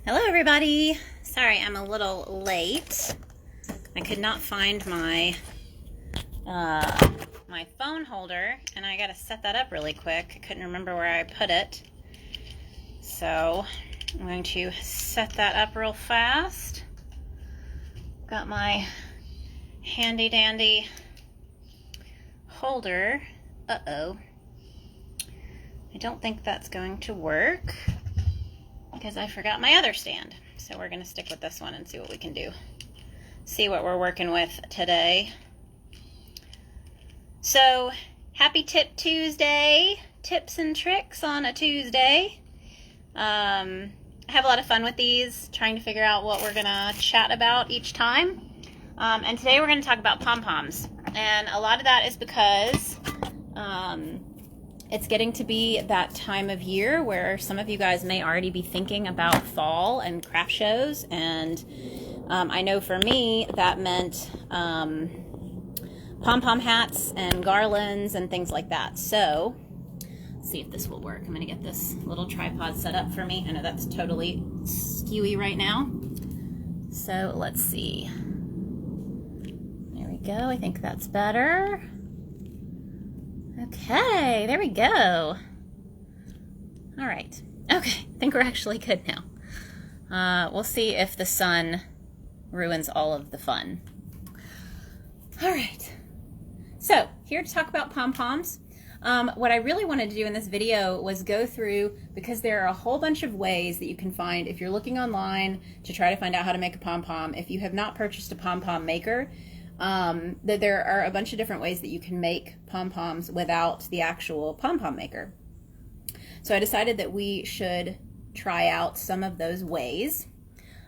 Hello everybody. Sorry I'm a little late. I could not find my my phone holder and I gotta set that up really quick. I couldn't remember where I put it. So I'm going to set that up real fast. Got my handy dandy holder. Uh-oh. I don't think that's going to work because I forgot my other stand. So we're going to stick with this one and see what we can do. See what we're working with today. So, happy Tip Tuesday. Tips and tricks on a Tuesday. I have a lot of fun with these, trying to figure out what we're going to chat about each time. And today we're going to talk about pom-poms. And a lot of that is because it's getting to be that time of year where some of you guys may already be thinking about fall and craft shows. And I know for me that meant pom-pom hats and garlands and things like that. So let's see if this will work. I'm going to get this little tripod set up for me. I know that's totally skewy right now. So let's see. There we go. I think that's better. Okay, there we go. All right. Okay, I think we're actually good now. We'll see if the sun ruins all of the fun. All right. So, here to talk about pom-poms. What I really wanted to do in this video was go through, because there are a whole bunch of ways that you can find if you're looking online to try to find out how to make a pom-pom. If you have not purchased a pom-pom maker, that there are a bunch of different ways that you can make pom-poms without the actual pom-pom maker. So I decided that we should try out some of those ways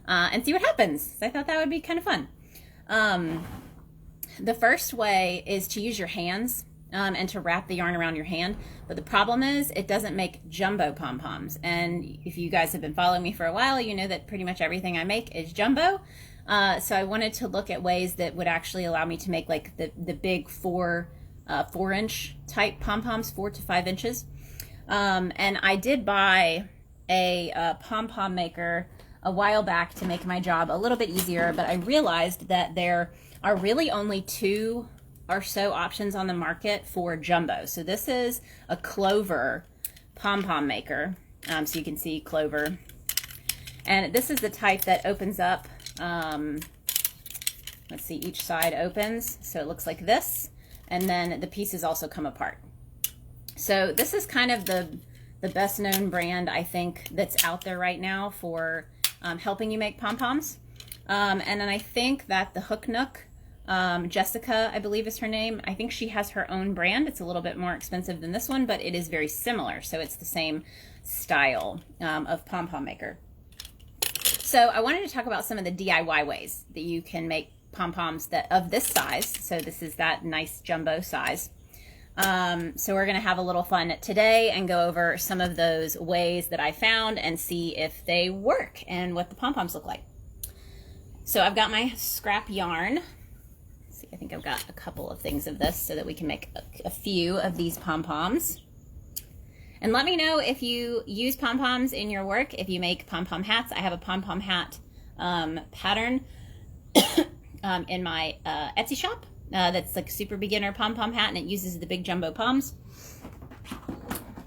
and see what happens. So I thought that would be kind of fun. The first way is to use your hands and to wrap the yarn around your hand. But the problem is it doesn't make jumbo pom-poms. And if you guys have been following me for a while, you know that pretty much everything I make is jumbo. So I wanted to look at ways that would actually allow me to make like the big 4-inch type pom-poms, 4 to 5 inches. And I did buy a pom-pom maker a while back to make my job a little bit easier, but I realized that there are really only 2 or so options on the market for jumbo. So this is a Clover pom-pom maker. So you can see Clover. And this is the type that opens up. Let's see, each side opens, so it looks like this, and then the pieces also come apart. So this is kind of the best known brand, I think, that's out there right now for helping you make pom-poms. And then I think that the Hook Nook, Jessica, I believe is her name, I think she has her own brand. It's a little bit more expensive than this one, but it is very similar, so it's the same style of pom-pom maker. So I wanted to talk about some of the DIY ways that you can make pom-poms of this size. So this is that nice jumbo size. So we're going to have a little fun today and go over some of those ways that I found and see if they work and what the pom-poms look like. So I've got my scrap yarn. Let's see, I think I've got a couple of things of this so that we can make a few of these pom-poms. And let me know if you use pom-poms in your work, if you make pom-pom hats. I have a pom-pom hat pattern in my Etsy shop that's like a super beginner pom-pom hat, and it uses the big jumbo poms.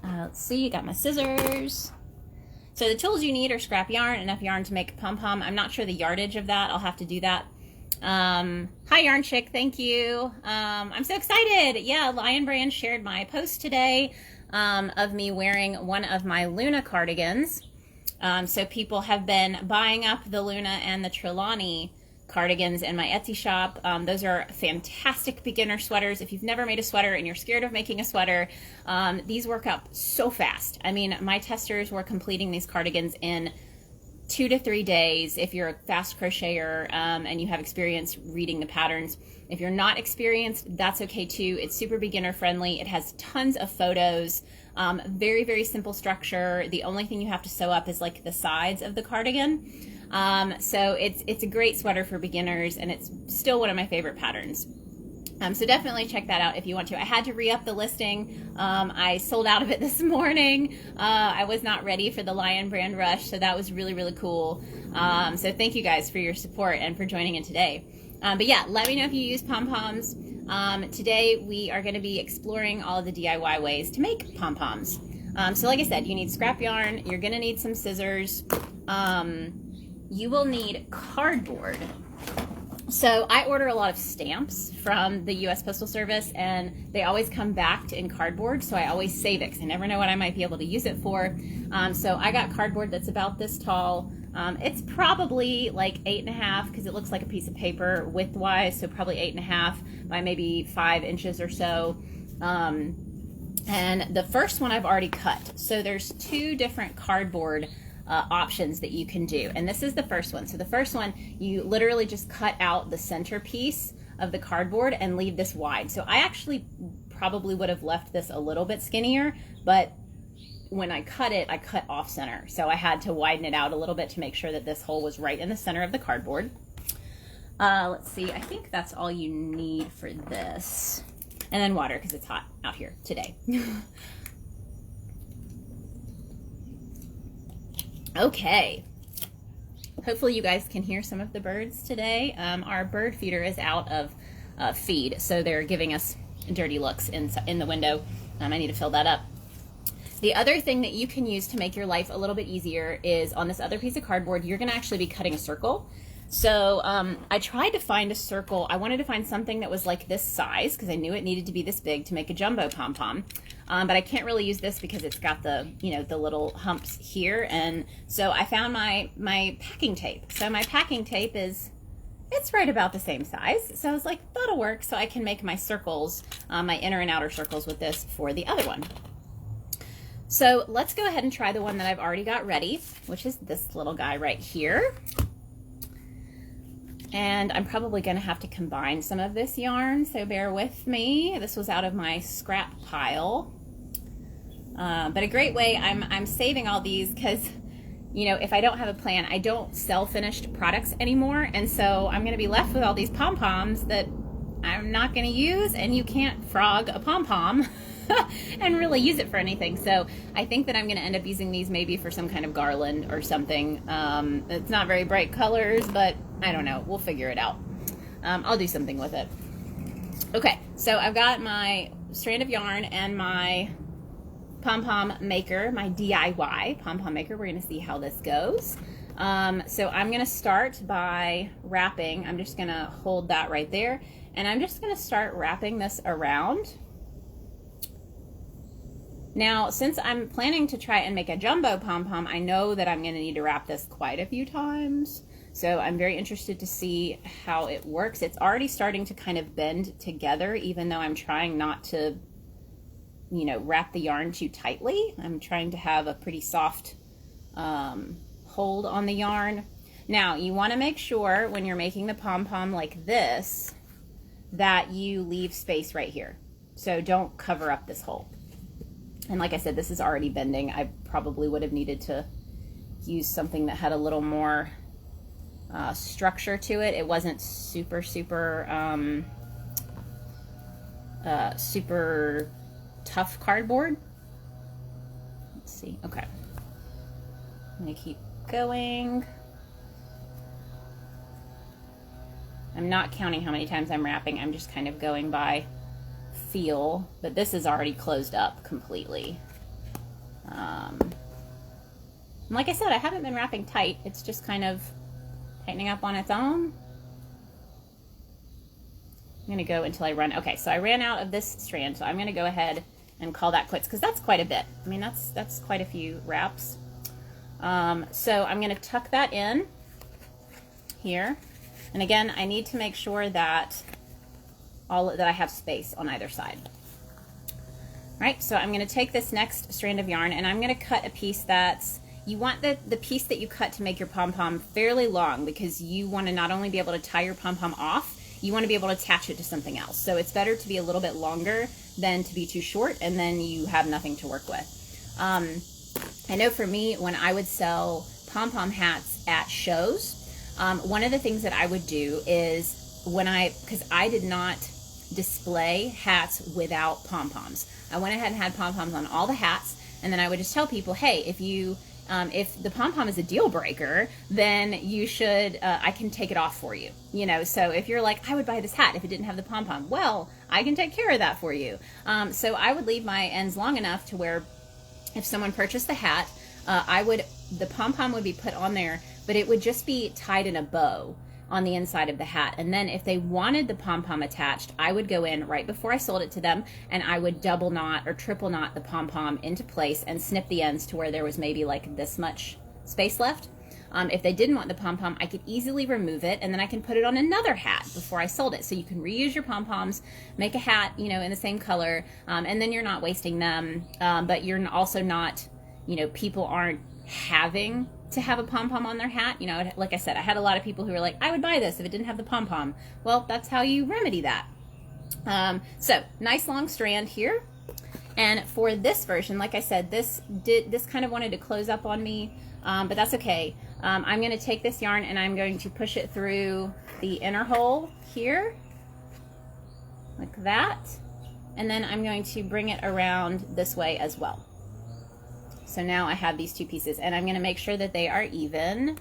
Let's see, I got my scissors. So the tools you need are scrap yarn, enough yarn to make a pom-pom. I'm not sure the yardage of that. I'll have to do that. Hi Yarn Chick, thank you. I'm so excited. Yeah, Lion Brand shared my post today of me wearing one of my Luna cardigans. So people have been buying up the Luna and the Trelawney cardigans in my Etsy shop. Those are fantastic beginner sweaters. If you've never made a sweater and you're scared of making a sweater, these work up so fast. I mean, my testers were completing these cardigans in 2 to 3 days if you're a fast crocheter and you have experience reading the patterns. If you're not experienced, that's okay too. It's super beginner friendly. It has tons of photos. Very, very simple structure. The only thing you have to sew up is like the sides of the cardigan. So it's a great sweater for beginners, and it's still one of my favorite patterns. So definitely check that out if you want to. I had to re-up the listing. I sold out of it this morning. I was not ready for the Lion Brand rush, so that was really, really cool. So thank you guys for your support and for joining in today. But yeah, let me know if you use pom-poms. Today we are going to be exploring all of the DIY ways to make pom-poms. So like I said, you need scrap yarn. You're going to need some scissors. You will need cardboard. So I order a lot of stamps from the U.S. Postal Service, and they always come back in cardboard, so I always save it because I never know what I might be able to use it for. So I got cardboard that's about this tall. It's probably like 8.5 because it looks like a piece of paper width-wise, so probably 8.5 by maybe 5 inches or so. And the first one I've already cut. So there's 2 different cardboard options that you can do, and this is the first one. So the first one, you literally just cut out the center piece of the cardboard and leave this wide. So I actually probably would have left this a little bit skinnier, but when I cut it, I cut off center, so I had to widen it out a little bit to make sure that this hole was right in the center of the cardboard. Let's see, I think that's all you need for this, and then water because it's hot out here today. Okay, hopefully you guys can hear some of the birds today. Our bird feeder is out of feed, so they're giving us dirty looks in the window. I need to fill that up. The other thing that you can use to make your life a little bit easier is on this other piece of cardboard, you're going to actually be cutting a circle. So I tried to find a circle. I wanted to find something that was like this size because I knew it needed to be this big to make a jumbo pom-pom. But I can't really use this because it's got the, the little humps here. And so I found my packing tape. So my packing tape it's right about the same size. So I was like, that'll work. So I can make my circles, my inner and outer circles with this for the other one. So let's go ahead and try the one that I've already got ready, which is this little guy right here. And I'm probably going to have to combine some of this yarn, so bear with me. This was out of my scrap pile. But a great way, I'm saving all these because, if I don't have a plan, I don't sell finished products anymore. And so I'm going to be left with all these pom-poms that I'm not going to use, and you can't frog a pom-pom and really use it for anything. So I think that I'm going to end up using these maybe for some kind of garland or something. It's not very bright colors, but I don't know. We'll figure it out. I'll do something with it. Okay, so I've got my strand of yarn and my pom-pom maker, my DIY pom-pom maker. We're going to see how this goes. So I'm going to start by wrapping. I'm just going to hold that right there, and I'm just going to start wrapping this around. Now, since I'm planning to try and make a jumbo pom-pom, I know that I'm going to need to wrap this quite a few times. So I'm very interested to see how it works. It's already starting to kind of bend together, even though I'm trying not to, wrap the yarn too tightly. I'm trying to have a pretty soft hold on the yarn. Now, you want to make sure when you're making the pom-pom like this, that you leave space right here. So don't cover up this hole. And like I said, this is already bending. I probably would have needed to use something that had a little more structure to it. It wasn't super tough cardboard. Let's see. Okay. I'm going to keep going. I'm not counting how many times I'm wrapping. I'm just kind of going by feel, but this is already closed up completely. And like I said, I haven't been wrapping tight. It's just kind of tightening up on its own. I'm going to go until I run. Okay, so I ran out of this strand, so I'm going to go ahead and call that quits because that's quite a bit. I mean, that's quite a few wraps. So I'm going to tuck that in here. And again, I need to make sure that that I have space on either side. All right, so I'm going to take this next strand of yarn and I'm going to cut a piece that's, you want the piece that you cut to make your pom-pom fairly long because you want to not only be able to tie your pom-pom off, you want to be able to attach it to something else. So it's better to be a little bit longer than to be too short, and then you have nothing to work with. I know for me, when I would sell pom-pom hats at shows, one of the things that I would do is because I did not display hats without pom-poms. I went ahead and had pom-poms on all the hats, and then I would just tell people, hey, if the pom-pom is a deal breaker, then you should, I can take it off for you. You know, so if you're like, I would buy this hat if it didn't have the pom-pom, well, I can take care of that for you. So I would leave my ends long enough to where if someone purchased the hat, the pom-pom would be put on there, but it would just be tied in a bow on the inside of the hat. And then if they wanted the pom-pom attached, I would go in right before I sold it to them, and I would double knot or triple knot the pom-pom into place and snip the ends to where there was maybe like this much space left. If they didn't want the pom-pom, I could easily remove it, and then I can put it on another hat before I sold it. So you can reuse your pom-poms, make a hat, you know, in the same color, and then you're not wasting them, but you're also not, you know, people aren't having to have a pom-pom on their hat. You know, like I said, I had a lot of people who were like, I would buy this if it didn't have the pom-pom. Well, that's how you remedy that. So nice long strand here. And for this version, like I said, this kind of wanted to close up on me, but that's okay. I'm going to take this yarn and I'm going to push it through the inner hole here, like that. And then I'm going to bring it around this way as well. So now I have these two pieces, and I'm going to make sure that they are even.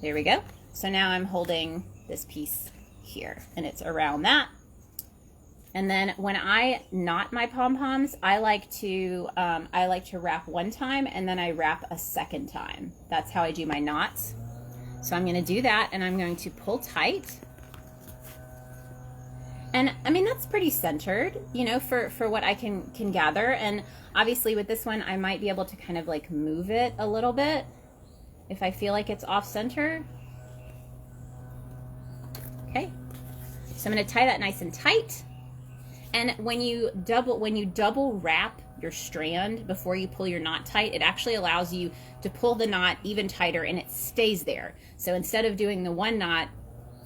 There we go. So now I'm holding this piece here, and it's around that. And then when I knot my pom-poms, I like to wrap one time, and then I wrap a second time. That's how I do my knots. So I'm going to do that, and I'm going to pull tight. And I mean, that's pretty centered, you know, for what I can gather. And obviously with this one, I might be able to kind of like move it a little bit if I feel like it's off center. Okay. So I'm going to tie that nice and tight. And when you double wrap your strand before you pull your knot tight, it actually allows you to pull the knot even tighter, and it stays there. So instead of doing the one knot,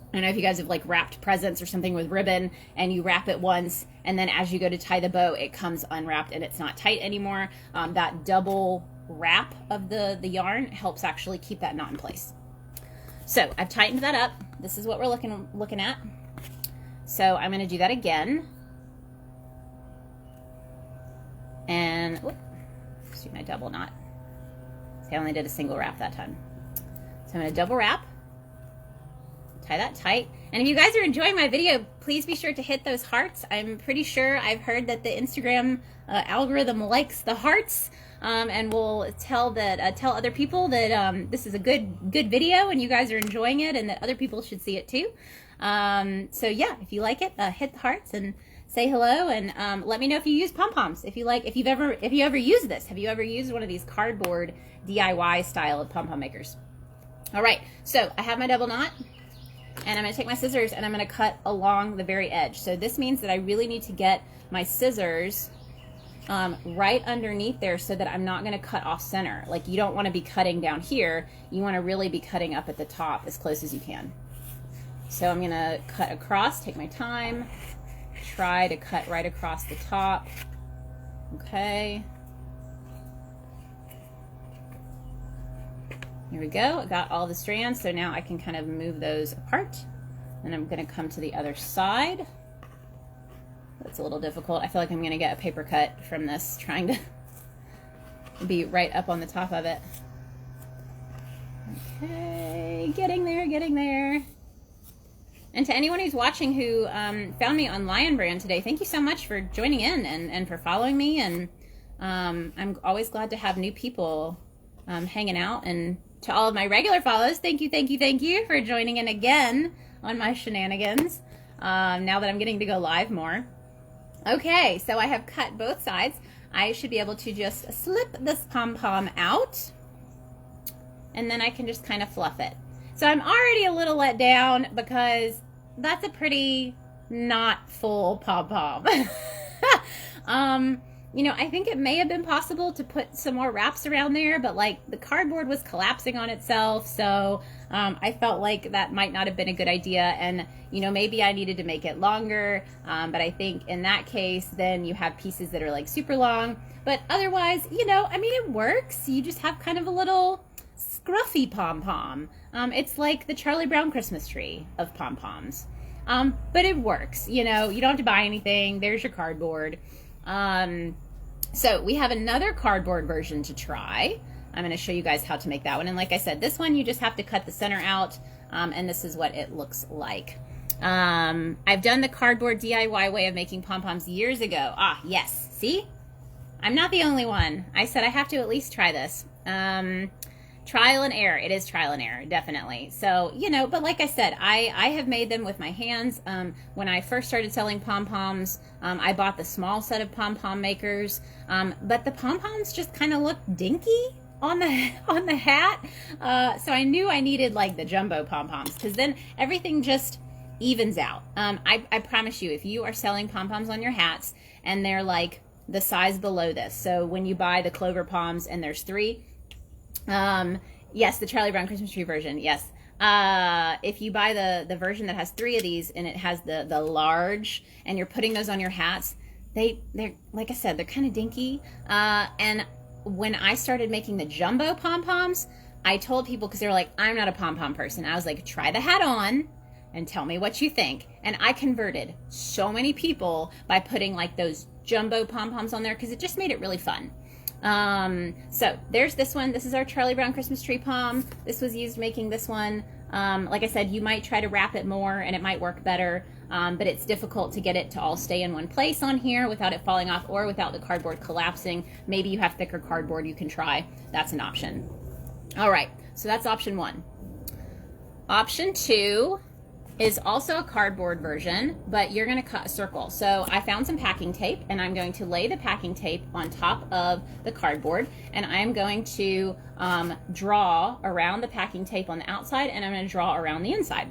I don't know if you guys have like wrapped presents or something with ribbon, and you wrap it once, and then as you go to tie the bow, it comes unwrapped and it's not tight anymore. That double wrap of the yarn helps actually keep that knot in place. So I've tightened that up. This is what we're looking at. So I'm going to do that again. And let's do my double knot. See, I only did a single wrap that time. So I'm going to double wrap. Tie that tight. And if you guys are enjoying my video, please be sure to hit those hearts. I'm pretty sure I've heard that the Instagram algorithm likes the hearts, and will tell other people that this is a good video and you guys are enjoying it, and that other people should see it too. So yeah, if you like it, hit the hearts and say hello, and let me know if you use pom-poms. If you ever used this. Have you ever used one of these cardboard DIY style of pom-pom makers? All right, so I have my double knot. And I'm going to take my scissors and I'm going to cut along the very edge. So this means that I really need to get my scissors right underneath there so that I'm not going to cut off center. Like, you don't want to be cutting down here. You want to really be cutting up at the top as close as you can. So I'm going to cut across, take my time, try to cut right across the top. Okay. Here we go. I got all the strands, so now I can kind of move those apart. And I'm going to come to the other side. That's a little difficult. I feel like I'm going to get a paper cut from this, trying to be right up on the top of it. Okay, getting there, getting there. And to anyone who's watching who found me on Lion Brand today, thank you so much for joining in and for following me. And I'm always glad to have new people hanging out. And to all of my regular follows, thank you for joining in again on my shenanigans, now that I'm getting to go live more. Okay, so I have cut both sides. I should be able to just slip this pom-pom out, and then I can just kind of fluff it. So I'm already a little let down because that's a pretty not full pom-pom. You know, I think it may have been possible to put some more wraps around there, but like the cardboard was collapsing on itself, so I felt like that might not have been a good idea, and you know, maybe I needed to make it longer, but I think in that case, then you have pieces that are like super long, but otherwise, you know, I mean, it works. You just have kind of a little scruffy pom-pom. It's like the Charlie Brown Christmas tree of pom-poms. but it works. You know, you don't have to buy anything. There's your cardboard. So we have another cardboard version to try. I'm going to show you guys how to make that one. And like I said, this one you just have to cut the center out, and this is what it looks like. I've done the cardboard DIY way of making pom-poms years ago. Ah, yes. See? I'm not the only one. I said I have to at least try this. Trial and error. It is trial and error, definitely. So, you know, but like I said, I have made them with my hands. When I first started selling pom-poms, I bought the small set of pom-pom makers, but the pom-poms just kind of looked dinky on the hat. So I knew I needed like the jumbo pom-poms, because then everything just evens out. I promise you, if you are selling pom-poms on your hats and they're like the size below this, so when you buy the Clover Poms and there's 3, yes, the Charlie Brown Christmas tree version, yes. If you buy the version that has 3 of these and it has the large, and you're putting those on your hats, they're like I said, they're kind of dinky. And when I started making the jumbo pom-poms, I told people, because they were like, I'm not a pom-pom person. I was like, try the hat on and tell me what you think. And I converted so many people by putting like those jumbo pom-poms on there, because it just made it really fun. So there's this one. This is our Charlie Brown Christmas tree pom. This was used making this one. Like I said, you might try to wrap it more and it might work better, but it's difficult to get it to all stay in one place on here without it falling off or without the cardboard collapsing. Maybe you have thicker cardboard you can try. That's an option. All right, so that's option 1. Option 2 is also a cardboard version, but you're going to cut a circle. So I found some packing tape, and I'm going to lay the packing tape on top of the cardboard, and I'm going to draw around the packing tape on the outside, and I'm going to draw around the inside.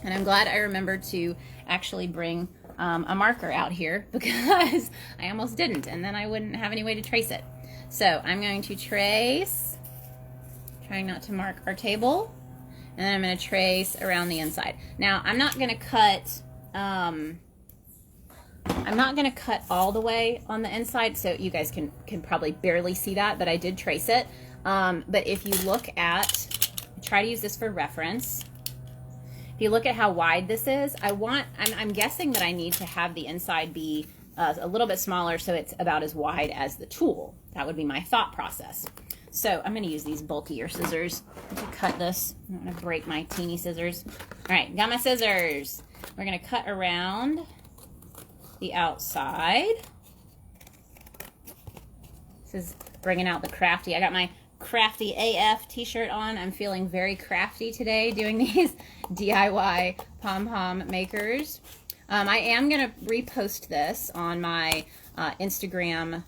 And I'm glad I remembered to actually bring a marker out here, because I almost didn't, and then I wouldn't have any way to trace it. So I'm going to trace, trying not to mark our table, and then I'm going to trace around the inside. Now, I'm not going to cut all the way on the inside, so you guys can probably barely see that, but I did trace it. But if you look at, try to use this for reference. If you look at how wide this is, I'm guessing that I need to have the inside be a little bit smaller, so it's about as wide as the tool. That would be my thought process. So I'm going to use these bulkier scissors to cut this. I'm going to break my teeny scissors. All right, got my scissors. We're going to cut around the outside. This is bringing out the crafty. I got my Crafty AF t-shirt on. I'm feeling very crafty today doing these DIY pom-pom makers. I am going to repost this on my Instagram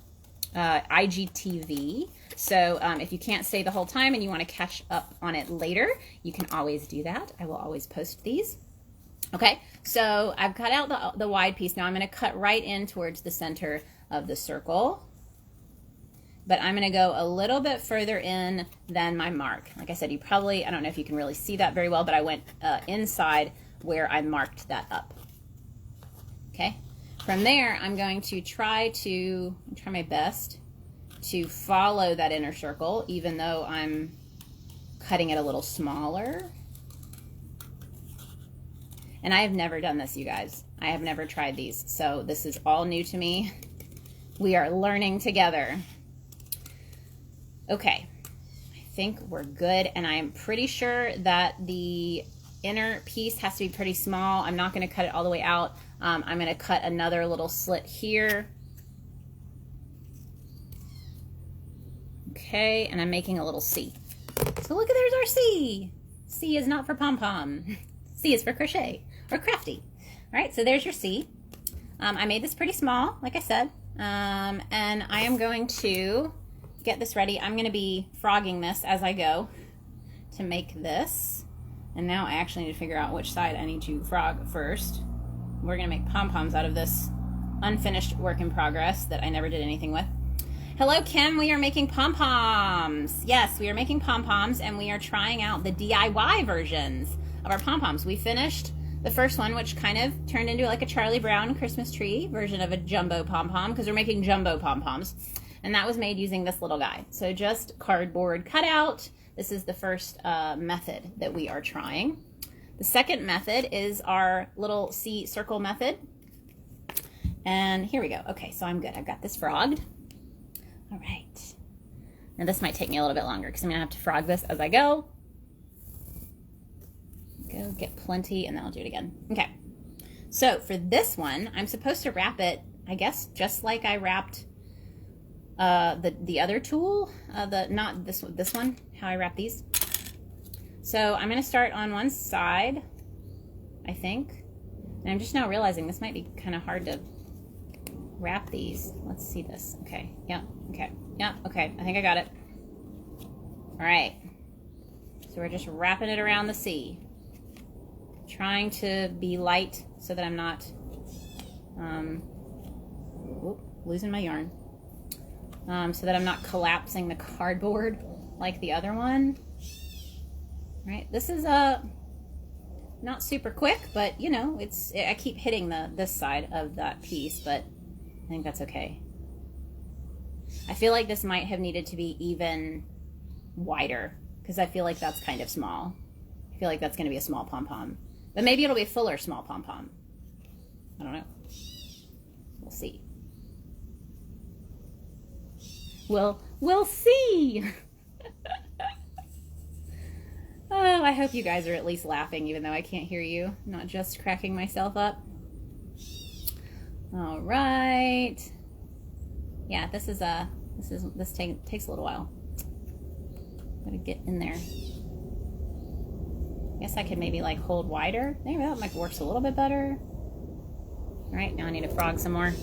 IGTV. So if you can't stay the whole time and you want to catch up on it later, you can always do that. I will always post these. Okay, so I've cut out the wide piece. Now I'm going to cut right in towards the center of the circle. But I'm going to go a little bit further in than my mark. Like I said, you probably, I don't know if you can really see that very well, but I went inside where I marked that up. Okay, from there, I'm going to try my best to follow that inner circle, even though I'm cutting it a little smaller. And I have never done this, you guys. I have never tried these, so this is all new to me. We are learning together. Okay, I think we're good, and I'm pretty sure that the inner piece has to be pretty small. I'm not going to cut it all the way out. I'm going to cut another little slit here. Okay, and I'm making a little C. So look, there's our C. C is not for pom-pom. C is for crochet or crafty. All right, so there's your C. I made this pretty small, like I said, and I am going to get this ready. I'm going to be frogging this as I go to make this. And now I actually need to figure out which side I need to frog first. We're going to make pom-poms out of this unfinished work in progress that I never did anything with. Hello, Kim. We are making pom-poms. Yes, we are making pom-poms, and we are trying out the DIY versions of our pom-poms. We finished the first one, which kind of turned into like a Charlie Brown Christmas tree version of a jumbo pom-pom, because we're making jumbo pom-poms. And that was made using this little guy. So just cardboard cutout. This is the first method that we are trying. The second method is our little C circle method. And here we go. Okay, so I'm good. I've got this frogged. All right. Now this might take me a little bit longer because I'm gonna have to frog this as I go. Go get plenty and then I'll do it again. Okay. So for this one, I'm supposed to wrap it, I guess, just like I wrapped the other tool, not this one, how I wrap these. So I'm gonna start on one side, I think. And I'm just now realizing this might be kind of hard to wrap these. Let's see this. Okay, yeah, okay, yeah, okay, I think I got it. All right, so we're just wrapping it around the C. Trying to be light so that I'm not losing my yarn. So that I'm not collapsing the cardboard like the other one. All right, this is not super quick, but you know, I keep hitting this side of that piece, but I think that's okay. I feel like this might have needed to be even wider because I feel like that's kind of small. I feel like that's going to be a small pom-pom, but maybe it'll be a fuller small pom-pom. I don't know. We'll see. We'll see. Oh, I hope you guys are at least laughing, even though I can't hear you. Not just cracking myself up. All right. Yeah, this takes a little while. Gotta get in there. Guess I could maybe like hold wider. Maybe that might work a little bit better. All right, now I need to frog some more.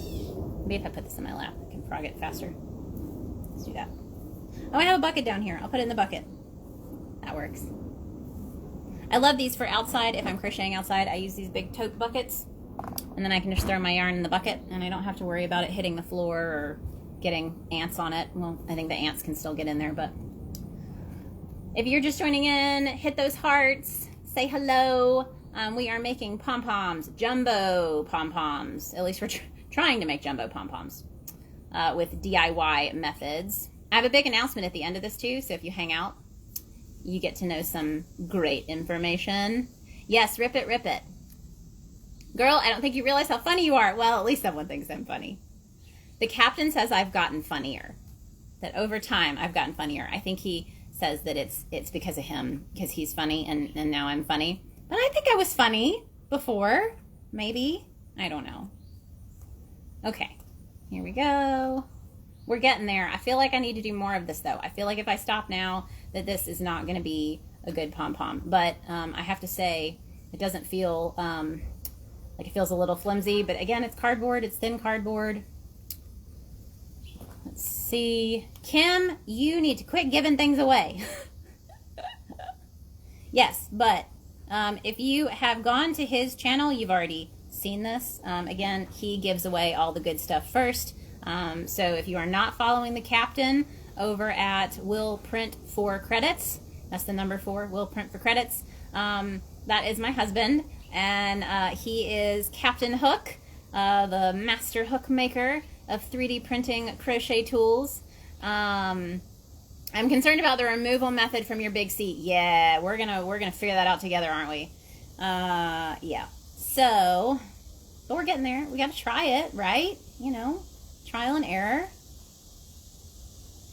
Maybe if I put this in my lap, I can frog it faster. Let's do that. Oh, I have a bucket down here. I'll put it in the bucket. That works. I love these for outside. If I'm crocheting outside, I use these big tote buckets. And then I can just throw my yarn in the bucket and I don't have to worry about it hitting the floor or getting ants on it. Well, I think the ants can still get in there, but if you're just joining in, hit those hearts, say hello. We are making pom-poms, jumbo pom-poms. At least we're trying to make jumbo pom-poms with DIY methods. I have a big announcement at the end of this too, so if you hang out, you get to know some great information. Yes, rip it, rip it. Girl, I don't think you realize how funny you are. Well, at least someone thinks I'm funny. The captain says I've gotten funnier. That over time I've gotten funnier. I think he says that it's because of him, because he's funny and now I'm funny. But I think I was funny before. Maybe. I don't know. Okay. Here we go. We're getting there. I feel like I need to do more of this though. I feel like if I stop now that this is not going to be a good pom-pom. But I have to say it doesn't feel like it feels a little flimsy. But again, it's cardboard. It's thin cardboard. Let's see. Kim, you need to quit giving things away. Yes, but if you have gone to his channel, you've already seen this. Again, he gives away all the good stuff first. So if you are not following the captain over at Will Print for Credits, that's the number 4, Will Print for Credits, that is my husband, and he is Captain Hook, the master hook maker of 3D printing crochet tools. I'm concerned about the removal method from your big C. Yeah, we're gonna figure that out together, aren't we? Yeah. So, but we're getting there. We got to try it, right? You know, trial and error.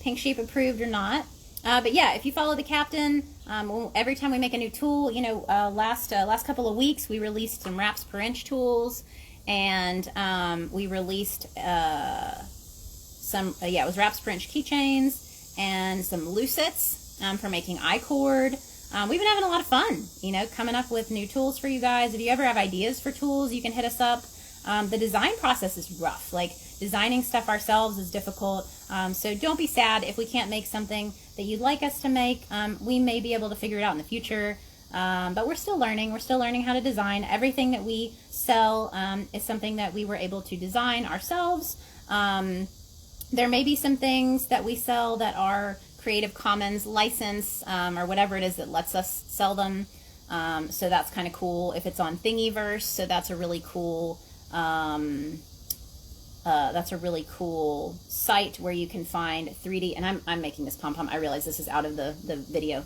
Pink Sheep approved or not. But yeah, if you follow the captain, every time we make a new tool, you know, last couple of weeks we released some wraps per inch tools, and we released some it was wraps per inch keychains and some lucets for making I-cord. We've been having a lot of fun, you know, coming up with new tools for you guys. If you ever have ideas for tools, you can hit us up. The design process is rough. Like, designing stuff ourselves is difficult. So don't be sad if we can't make something that you'd like us to make. We may be able to figure it out in the future. But we're still learning. We're still learning how to design. Everything that we sell is something that we were able to design ourselves. There may be some things that we sell that are Creative Commons license or whatever it is that lets us sell them. So that's kind of cool if it's on Thingiverse. So that's a really cool site where you can find 3D, and I'm making this pom-pom. I realize this is out of the video.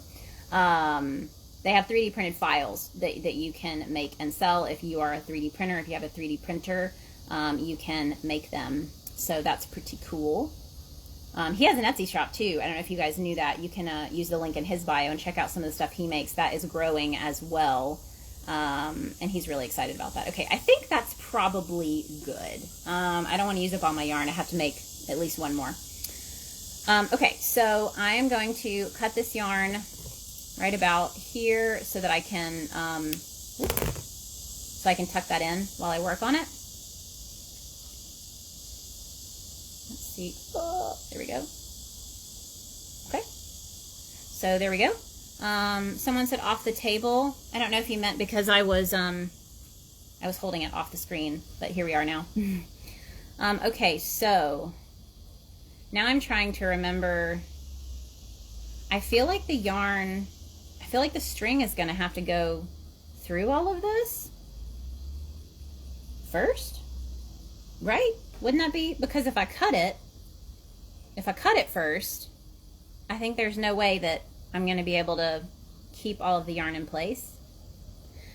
they have 3D printed files that you can make and sell. If you are a 3D printer, if you have a 3D printer, you can make them. So that's pretty cool. He has an Etsy shop too. I don't know if you guys knew that. You can use the link in his bio and check out some of the stuff he makes. That is growing as well. And he's really excited about that. Okay, I think that's probably good. I don't want to use up all my yarn. I have to make at least one more. Okay, so I am going to cut this yarn right about here so that I can tuck that in while I work on it. Let's see. Oh, there we go. Okay. So there we go. Someone said off the table. I don't know if you meant because I was holding it off the screen, but here we are now. Okay, so now I'm trying to remember. I feel like the string is going to have to go through all of this first, right? Wouldn't that be? Because if I cut it first, I think there's no way that I'm going to be able to keep all of the yarn in place.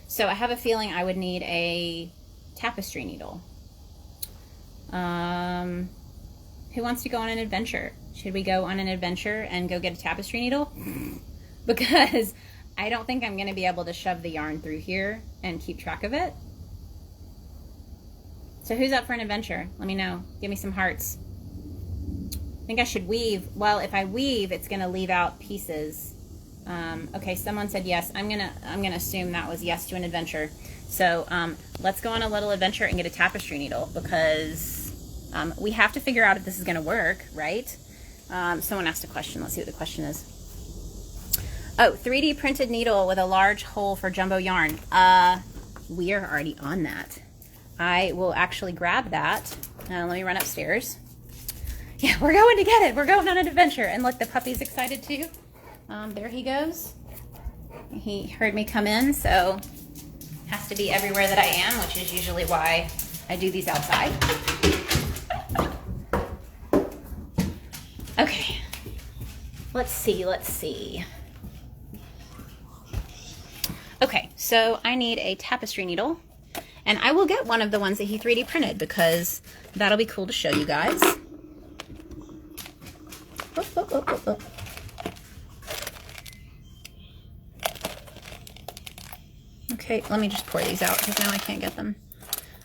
So I have a feeling I would need a tapestry needle. Who wants to go on an adventure? Should we go on an adventure and go get a tapestry needle? Because I don't think I'm going to be able to shove the yarn through here and keep track of it. So who's up for an adventure? Let me know. Give me some hearts. I think I should weave. Well, if I weave, it's going to leave out pieces. Okay, someone said yes. I'm gonna assume that was yes to an adventure. So let's go on a little adventure and get a tapestry needle, because we have to figure out if this is going to work, right? Someone asked a question. Let's see what the question is. Oh, 3D printed needle with a large hole for jumbo yarn. We are already on that. I will actually grab that. Let me run upstairs. Yeah, we're going to get it. We're going on an adventure. And look, the puppy's excited too. There he goes. He heard me come in, so has to be everywhere that I am, which is usually why I do these outside. Okay, let's see. Okay, so I need a tapestry needle, and I will get one of the ones that he 3D printed because that'll be cool to show you guys. Oh. Okay, let me just pour these out because now I can't get them.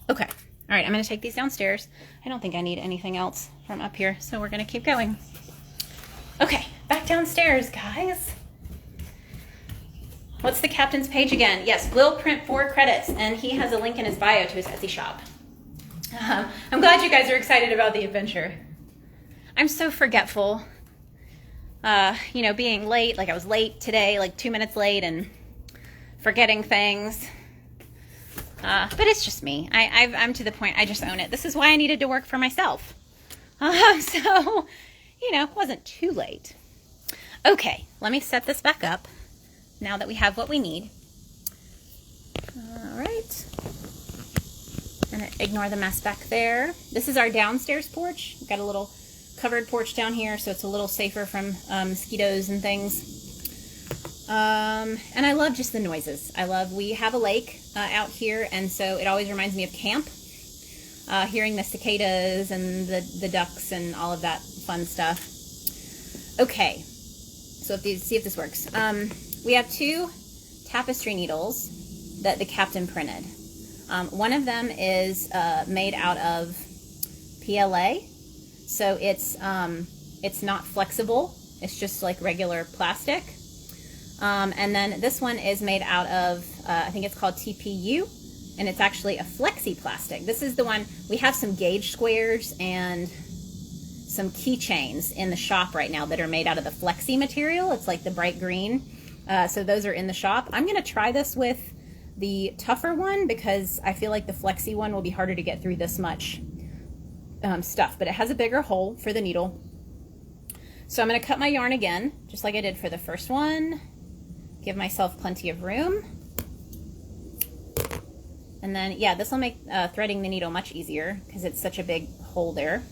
Okay, all right, I'm gonna take these downstairs. I don't think I need anything else from up here, so we're gonna keep going. Okay, back downstairs, guys. What's the captain's page again? Yes, will print 4 credits, and he has a link in his bio to his Etsy shop. I'm glad you guys are excited about the adventure. I'm so forgetful. You know, being late, like I was late today, like 2 minutes late, and forgetting things. But it's just me. I'm to the point, I just own it. This is why I needed to work for myself. So, you know, it wasn't too late. Okay, let me set this back up now that we have what we need. All right. And ignore the mess back there. This is our downstairs porch. We've got a little covered porch down here, so it's a little safer from mosquitoes and things. And I love just the noises. We have a lake out here, and so it always reminds me of camp. Hearing the cicadas and the ducks and all of that fun stuff. Okay, so see if this works. We have 2 tapestry needles that the captain printed. One of them is made out of PLA, so it's not flexible. It's just like regular plastic. And then this one is made out of, I think it's called TPU, and it's actually a flexi plastic. This is the one, we have some gauge squares and some keychains in the shop right now that are made out of the flexi material. It's like the bright green. So those are in the shop. I'm going to try this with the tougher one because I feel like the flexi one will be harder to get through this much stuff, but it has a bigger hole for the needle. So I'm going to cut my yarn again, just like I did for the first one. Give myself plenty of room. And then, yeah, this will make threading the needle much easier because it's such a big hole there.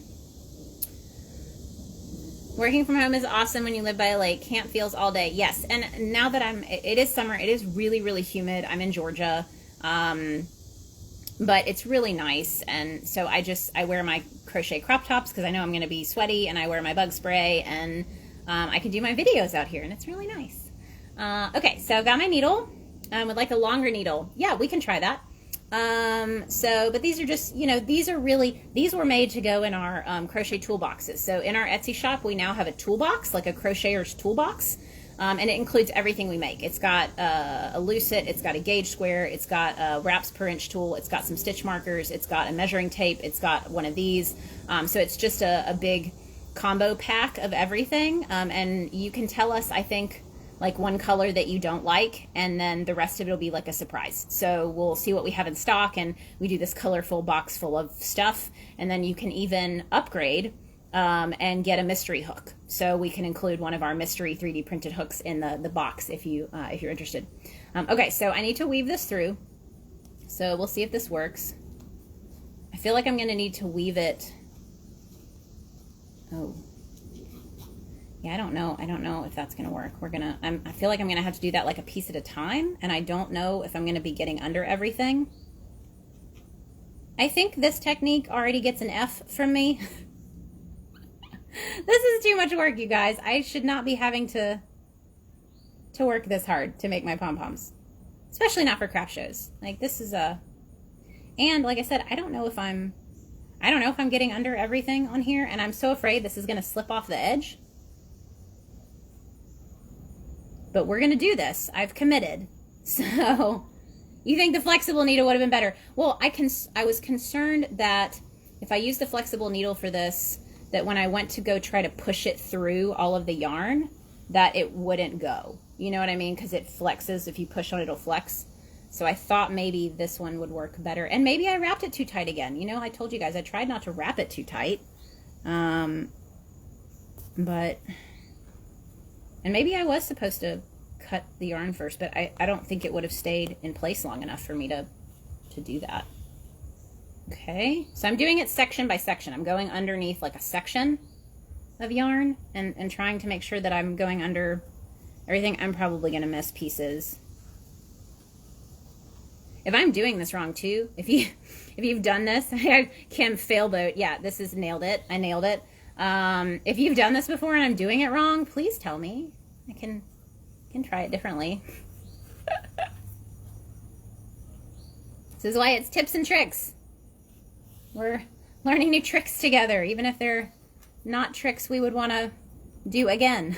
Working from home is awesome when you live by a lake. Camp feels all day. Yes, and now that it is summer, it is really, really humid. I'm in Georgia, but it's really nice. And so I wear my crochet crop tops because I know I'm going to be sweaty, and I wear my bug spray, and I can do my videos out here, and it's really nice. Okay, so I've got my needle. Would like a longer needle. Yeah, we can try that. But these are just, these were made to go in our crochet toolboxes. So in our Etsy shop, we now have a toolbox, like a crocheter's toolbox, and it includes everything we make. It's got a lucet, it's got a gauge square, it's got a wraps per inch tool, it's got some stitch markers, it's got a measuring tape, it's got one of these. So it's just a big combo pack of everything, and you can tell us, I think, like one color that you don't like, and then the rest of it will be like a surprise. So we'll see what we have in stock, and we do this colorful box full of stuff, and then you can even upgrade and get a mystery hook. So we can include one of our mystery 3D printed hooks in the box if you're interested. Okay, so I need to weave this through. So we'll see if this works. I feel like I'm gonna need to weave it. Oh. Yeah, I don't know if that's gonna work. I feel like I'm gonna have to do that like a piece at a time, and I don't know if I'm gonna be getting under everything. I think this technique already gets an F from me. This is too much work, you guys. I should not be having to work this hard to make my pom-poms, especially not for craft shows. Like, this is and like I said, I don't know if I'm getting under everything on here, and I'm so afraid this is gonna slip off the edge. But we're going to do this. I've committed. So, you think the flexible needle would have been better? Well, I was concerned that if I used the flexible needle for this, that when I went to go try to push it through all of the yarn, that it wouldn't go. You know what I mean? Because it flexes. If you push on it, it'll flex. So I thought maybe this one would work better. And maybe I wrapped it too tight again. You know, I told you guys I tried not to wrap it too tight. And maybe I was supposed to cut the yarn first, but I don't think it would have stayed in place long enough for me to do that. Okay, so I'm doing it section by section. I'm going underneath like a section of yarn and trying to make sure that I'm going under everything. I'm probably going to miss pieces. If I'm doing this wrong too, if you've done this, Kim Failboat, yeah, this is nailed it. I nailed it. If you've done this before and I'm doing it wrong, please tell me. I can try it differently. This is why it's tips and tricks. We're learning new tricks together, even if they're not tricks we would want to do again.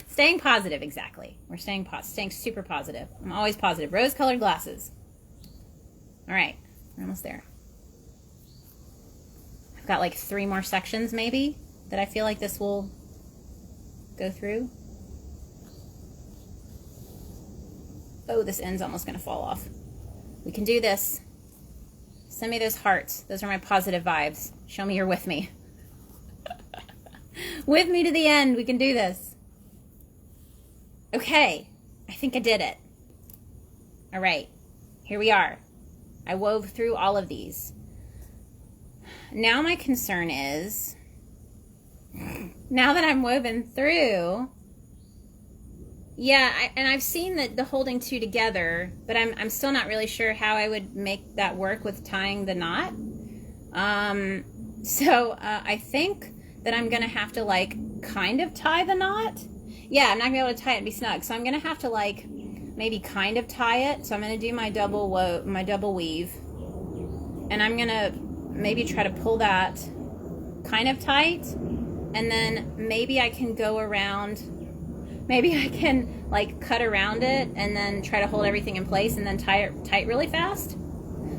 Staying positive, exactly. We're staying super positive. I'm always positive. Rose-colored glasses. All right, we're almost there. I've got like 3 more sections maybe that I feel like this will go through. Oh, this end's almost gonna fall off. We can do this. Send me those hearts. Those are my positive vibes. Show me you're with me. With me to the end. We can do this. Okay, I think I did it. All right, here we are. I wove through all of these. Now my concern is, now that I'm woven through, yeah, and I've seen the holding 2 together, but I'm still not really sure how I would make that work with tying the knot. So I think that I'm gonna have to like kind of tie the knot. Yeah, I'm not gonna be able to tie it and be snug, so I'm gonna have to like maybe kind of tie it. So I'm gonna do my double weave, and I'm gonna maybe try to pull that kind of tight, and then maybe I can go around. Maybe I can like cut around it and then try to hold everything in place and then tie it tight really fast.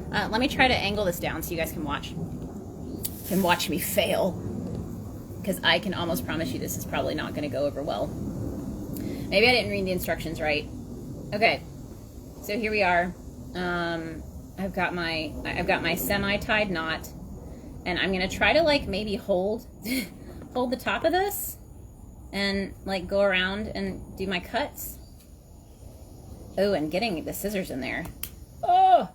Let me try to angle this down so you guys can watch me fail, because I can almost promise you this is probably not going to go over well. Maybe I didn't read the instructions right. Okay, so here we are. I've got my semi-tied knot, and I'm gonna try to like maybe hold the top of this and like go around and do my cuts. Oh, and getting the scissors in there. Oh,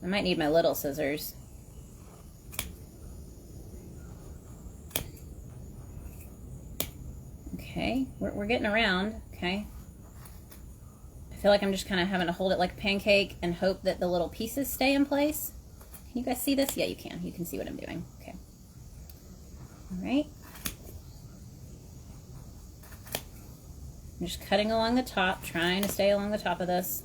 I might need my little scissors. Okay, we're getting around. Okay. I feel like I'm just kind of having to hold it like a pancake and hope that the little pieces stay in place. Can you guys see this? Yeah, you can. You can see what I'm doing. Okay. All right. I'm just cutting along the top, trying to stay along the top of this.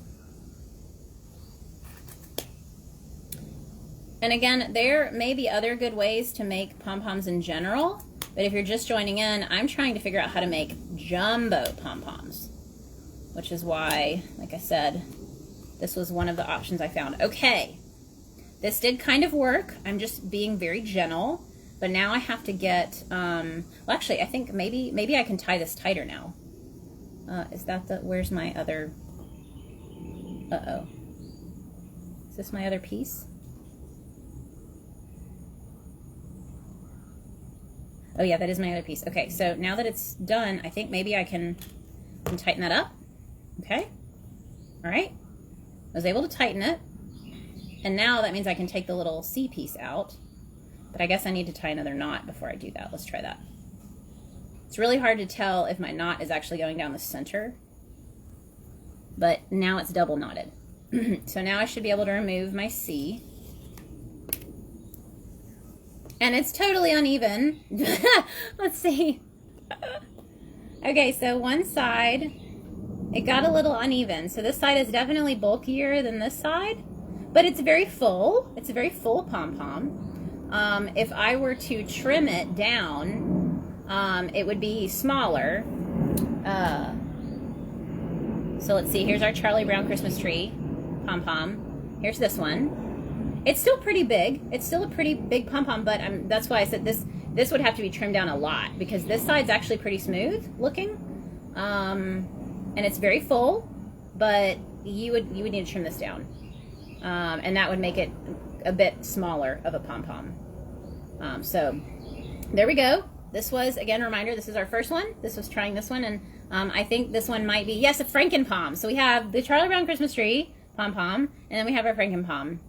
And again, there may be other good ways to make pom-poms in general, but if you're just joining in, I'm trying to figure out how to make jumbo pom-poms, which is why, like I said, this was one of the options I found. Okay, this did kind of work. I'm just being very gentle, but now I have to get, well, actually, I think maybe I can tie this tighter now. Is that the, where's my other, uh-oh. Is this my other piece? Oh yeah, that is my other piece. Okay, so now that it's done, I think maybe I can tighten that up. Okay, all right. I was able to tighten it. And now that means I can take the little C piece out, but I guess I need to tie another knot before I do that. Let's try that. It's really hard to tell if my knot is actually going down the center, but now it's double knotted. So now I should be able to remove my C. And it's totally uneven. Let's see. Okay, so one side, it got a little uneven. So this side is definitely bulkier than this side, but it's very full. It's a very full pom-pom. If I were to trim it down, it would be smaller. So let's see, here's our Charlie Brown Christmas tree pom-pom. Here's this one. It's still pretty big. It's still a pretty big pom-pom, but that's why I said this would have to be trimmed down a lot, because this side's actually pretty smooth looking. And it's very full, but you would need to trim this down. And that would make it a bit smaller of a pom-pom. So there we go. This was, again, a reminder, this is our first one. This was trying this one, and I think this one might be, yes, a Franken-Pom. So we have the Charlie Brown Christmas tree pom-pom, and then we have our Franken-Pom.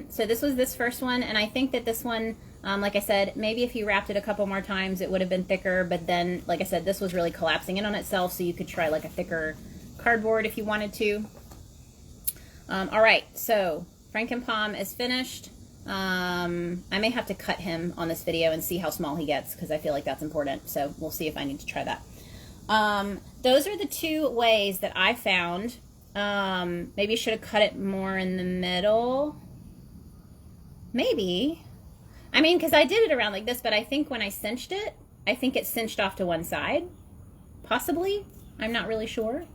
So this was this first one, and I think that this one, like I said, maybe if you wrapped it a couple more times, it would have been thicker, but then, like I said, this was really collapsing in on itself, so you could try like a thicker cardboard if you wanted to. All right, so Franken-Pom is finished. I may have to cut him on this video and see how small he gets, because I feel like that's important, so we'll see if I need to try that. Those are the two ways that I found. Maybe should have cut it more in the middle. Maybe. I mean, because I did it around like this, but I think when I cinched it, I think it cinched off to one side. Possibly. I'm not really sure.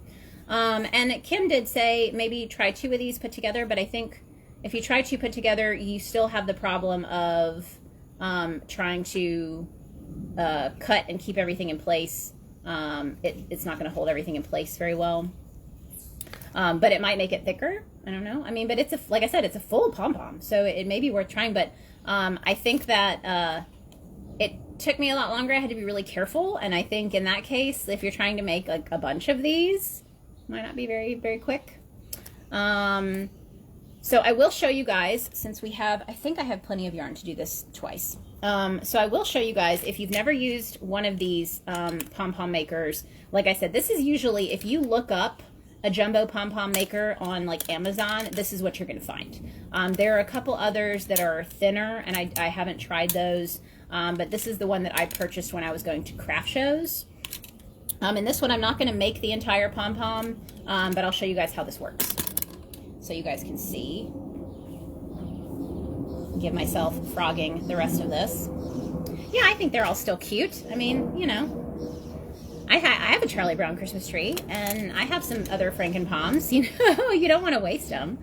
And Kim did say maybe try 2 of these put together, but I think if you try 2 put together, you still have the problem of trying to cut and keep everything in place. It's not going to hold everything in place very well. But it might make it thicker. I don't know. I mean, but it's like I said, it's a full pom-pom, so it may be worth trying. But I think that it took me a lot longer. I had to be really careful, and I think in that case, if you're trying to make like a bunch of these, it might not be very, very quick. So I will show you guys, since we have, I think I have plenty of yarn to do this twice. So I will show you guys, if you've never used one of these pom-pom makers, like I said, this is usually, if you look up a jumbo pom-pom maker on like Amazon, this is what you're going to find. There are a couple others that are thinner, and I haven't tried those, but this is the one that I purchased when I was going to craft shows. And this one, I'm not going to make the entire pom-pom, but I'll show you guys how this works, so you guys can see. Give myself frogging the rest of this. Yeah, I think they're all still cute. I mean, you know, I have a Charlie Brown Christmas tree, and I have some other Franken-Poms. You know, you don't want to waste them.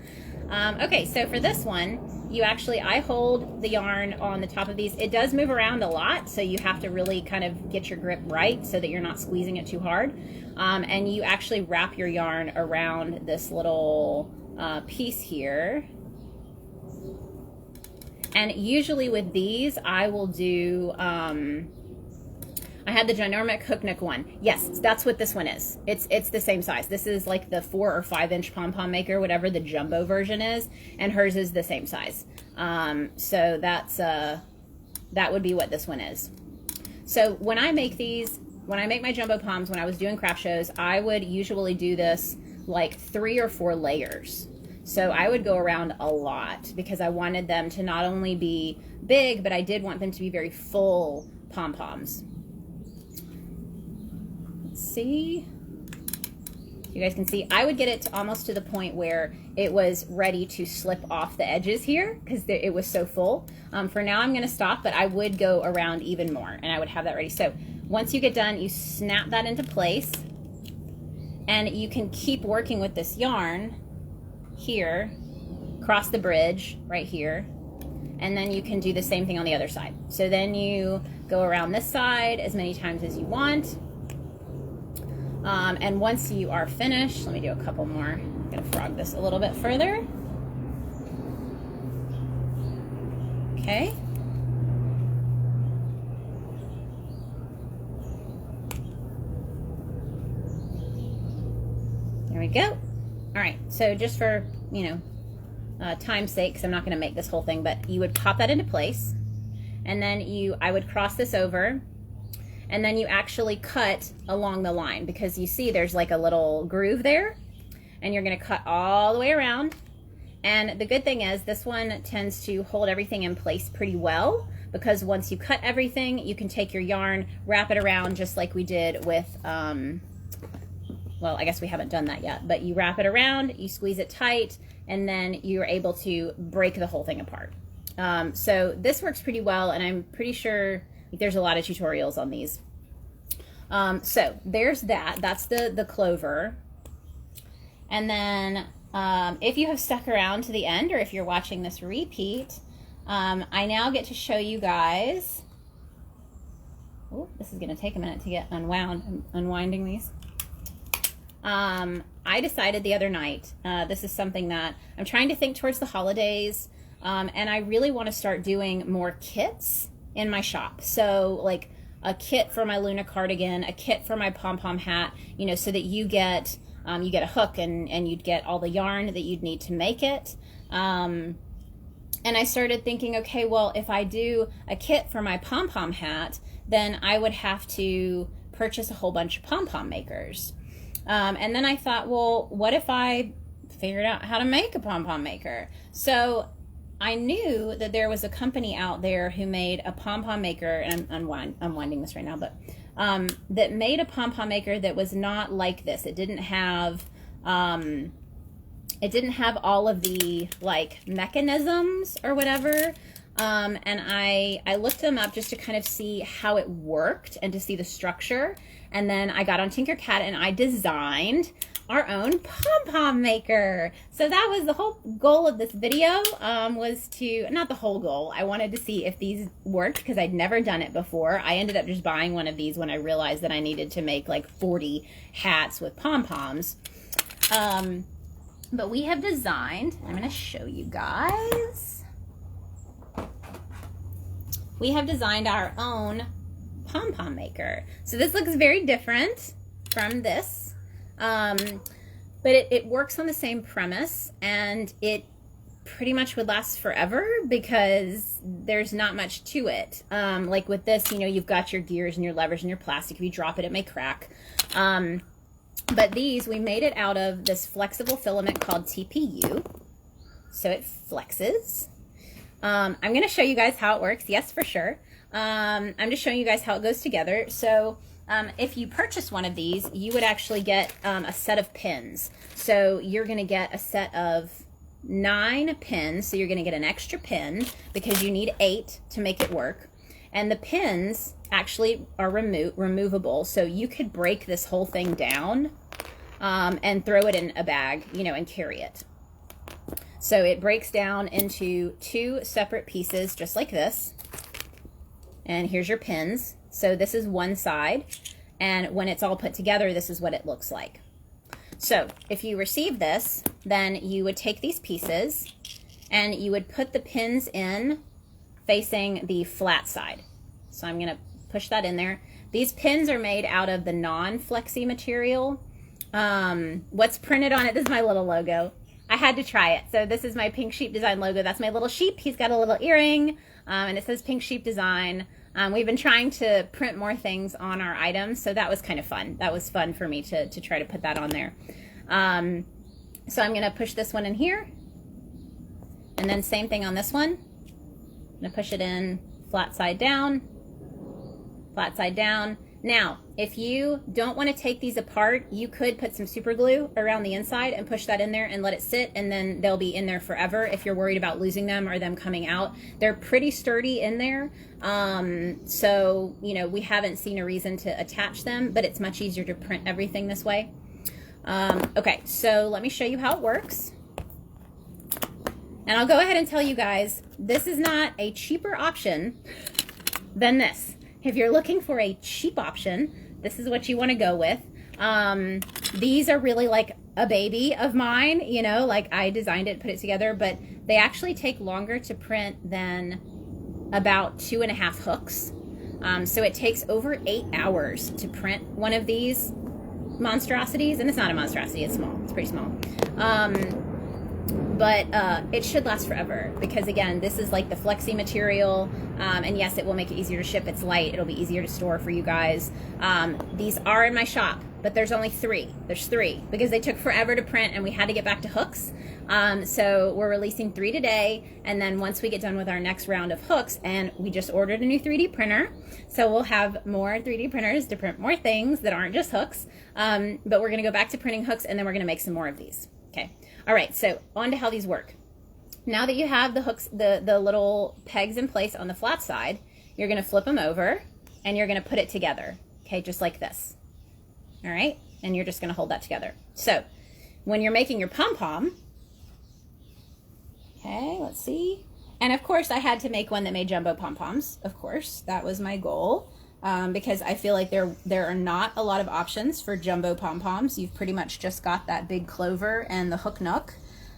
Okay, so for this one, you actually, I hold the yarn on the top of these. It does move around a lot, so you have to really kind of get your grip right so that you're not squeezing it too hard. And you actually wrap your yarn around this little piece here. And usually with these, I will do, I had the ginormic hook nook one. Yes, that's what this one is. It's the same size. This is like the 4 or 5 inch pom-pom maker, whatever the jumbo version is, and hers is the same size. So that's that would be what this one is. So when I make these, when I make my jumbo poms, when I was doing craft shows, I would usually do this like 3 or 4 layers. So I would go around a lot because I wanted them to not only be big, but I did want them to be very full pom-poms. Let's see. You guys can see, I would get it to almost to the point where it was ready to slip off the edges here because it was so full. For now, I'm going to stop, but I would go around even more, and I would have that ready. So once you get done, you snap that into place, and you can keep working with this yarn here, cross the bridge right here, and then you can do the same thing on the other side. So then you go around this side as many times as you want. And once you are finished, let me do a couple more. I'm going to frog this a little bit further. Okay. There we go. All right, so just for, time's sake, because I'm not going to make this whole thing, but you would pop that into place, and then I would cross this over, and then you actually cut along the line, because you see there's like a little groove there, and you're going to cut all the way around. And the good thing is this one tends to hold everything in place pretty well, because once you cut everything, you can take your yarn, wrap it around just like we did with, well, I guess we haven't done that yet, but you wrap it around, you squeeze it tight, and then you're able to break the whole thing apart. So this works pretty well, and I'm pretty sure there's a lot of tutorials on these. So there's that. That's the clover. And then if you have stuck around to the end, or if you're watching this repeat, I now get to show you guys. Oh, this is going to take a minute to get unwound. I'm unwinding these. I decided the other night, this is something that I'm trying to think towards the holidays, and I really want to start doing more kits in my shop. So like a kit for my Luna cardigan, a kit for my Pom Pom hat, so that you get a hook and you'd get all the yarn that you'd need to make it. And I started thinking, okay, well, if I do a kit for my Pom Pom hat, then I would have to purchase a whole bunch of Pom Pom makers. And then I thought, well, what if I figured out how to make a Pom Pom maker? So I knew that there was a company out there who made a Pom Pom maker, and I'm unwinding this right now, but that made a Pom Pom maker that was not like this. It didn't have all of the like mechanisms or whatever. And I looked them up just to kind of see how it worked and to see the structure. And then I got on Tinkercad and I designed our own Pom Pom maker. So that was the whole goal of this video, was to, not the whole goal, I wanted to see if these worked because I'd never done it before. I ended up just buying one of these when I realized that I needed to make like 40 hats with pom-poms. But we have designed, I'm going to show you guys. We have designed our own Pom Pom maker. So this looks very different from this, but it works on the same premise, and it pretty much would last forever because there's not much to it. Like with this, you've got your gears and your levers and your plastic. If you drop it, it may crack. But these, we made it out of this flexible filament called TPU. So it flexes. I'm going to show you guys how it works. Yes, for sure. I'm just showing you guys how it goes together. So if you purchase one of these, you would actually get a set of pins. So you're going to get a set of 9 pins. So you're going to get an extra pin because you need 8 to make it work. And the pins actually are removable. So you could break this whole thing down and throw it in a bag, and carry it. So it breaks down into 2 separate pieces, just like this. And here's your pins. So this is one side. And when it's all put together, this is what it looks like. So if you receive this, then you would take these pieces and you would put the pins in facing the flat side. So I'm going to push that in there. These pins are made out of the non-flexi material. What's printed on it, this is my little logo. I had to try it. So this is my Pink Sheep Design logo. That's my little sheep. He's got a little earring, and it says Pink Sheep Design. We've been trying to print more things on our items, so that was kind of fun. That was fun for me to try to put that on there. So I'm going to push this one in here, and then same thing on this one. I'm going to push it in flat side down, flat side down. Now, if you don't want to take these apart, you could put some super glue around the inside and push that in there and let it sit, and then they'll be in there forever if you're worried about losing them or them coming out. They're pretty sturdy in there, so, you know, we haven't seen a reason to attach them, but it's much easier to print everything this way. Okay, so let me show you how it works. And I'll go ahead and tell you guys, this is not a cheaper option than this. If you're looking for a cheap option, this is what you want to go with. These are really like a baby of mine, you know, like I designed it, put it together, but they actually take longer to print than about 2.5 hooks. So it takes over 8 hours to print one of these monstrosities, and it's not a monstrosity, it's small, it's pretty small. But it should last forever because, again, this is like the flexi material, and yes, it will make it easier to ship. It's light. It'll be easier to store for you guys. These are in my shop, but there's only 3. There's 3 because they took forever to print and we had to get back to hooks. So we're releasing 3 today, and then once we get done with our next round of hooks, and we just ordered a new 3D printer, so we'll have more 3D printers to print more things that aren't just hooks, but we're going to go back to printing hooks, and then we're going to make some more of these. Okay. All right, so on to how these work. Now that you have the hooks, the little pegs in place on the flat side, you're going to flip them over and you're going to put it together. Okay, just like this. All right, and you're just going to hold that together. So when you're making your pom-pom, okay, let's see. And of course, I had to make one that made jumbo pom-poms. Of course, that was my goal. Because I feel like there are not a lot of options for jumbo pom-poms. You've pretty much just got that big clover and the hook nook.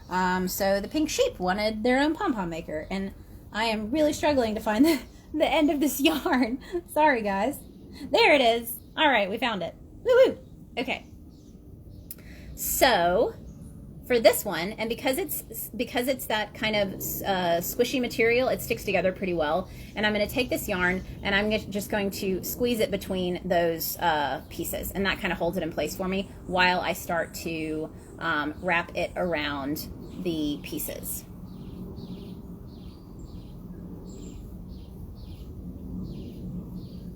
So the pink sheep wanted their own pom-pom maker, and I am really struggling to find the end of this yarn. Sorry, guys. There it is. All right, we found it. Woo-woo. Okay. So for this one, and because it's that kind of squishy material, it sticks together pretty well. And I'm going to take this yarn and I'm just going to squeeze it between those pieces, and that kind of holds it in place for me while I start to wrap it around the pieces.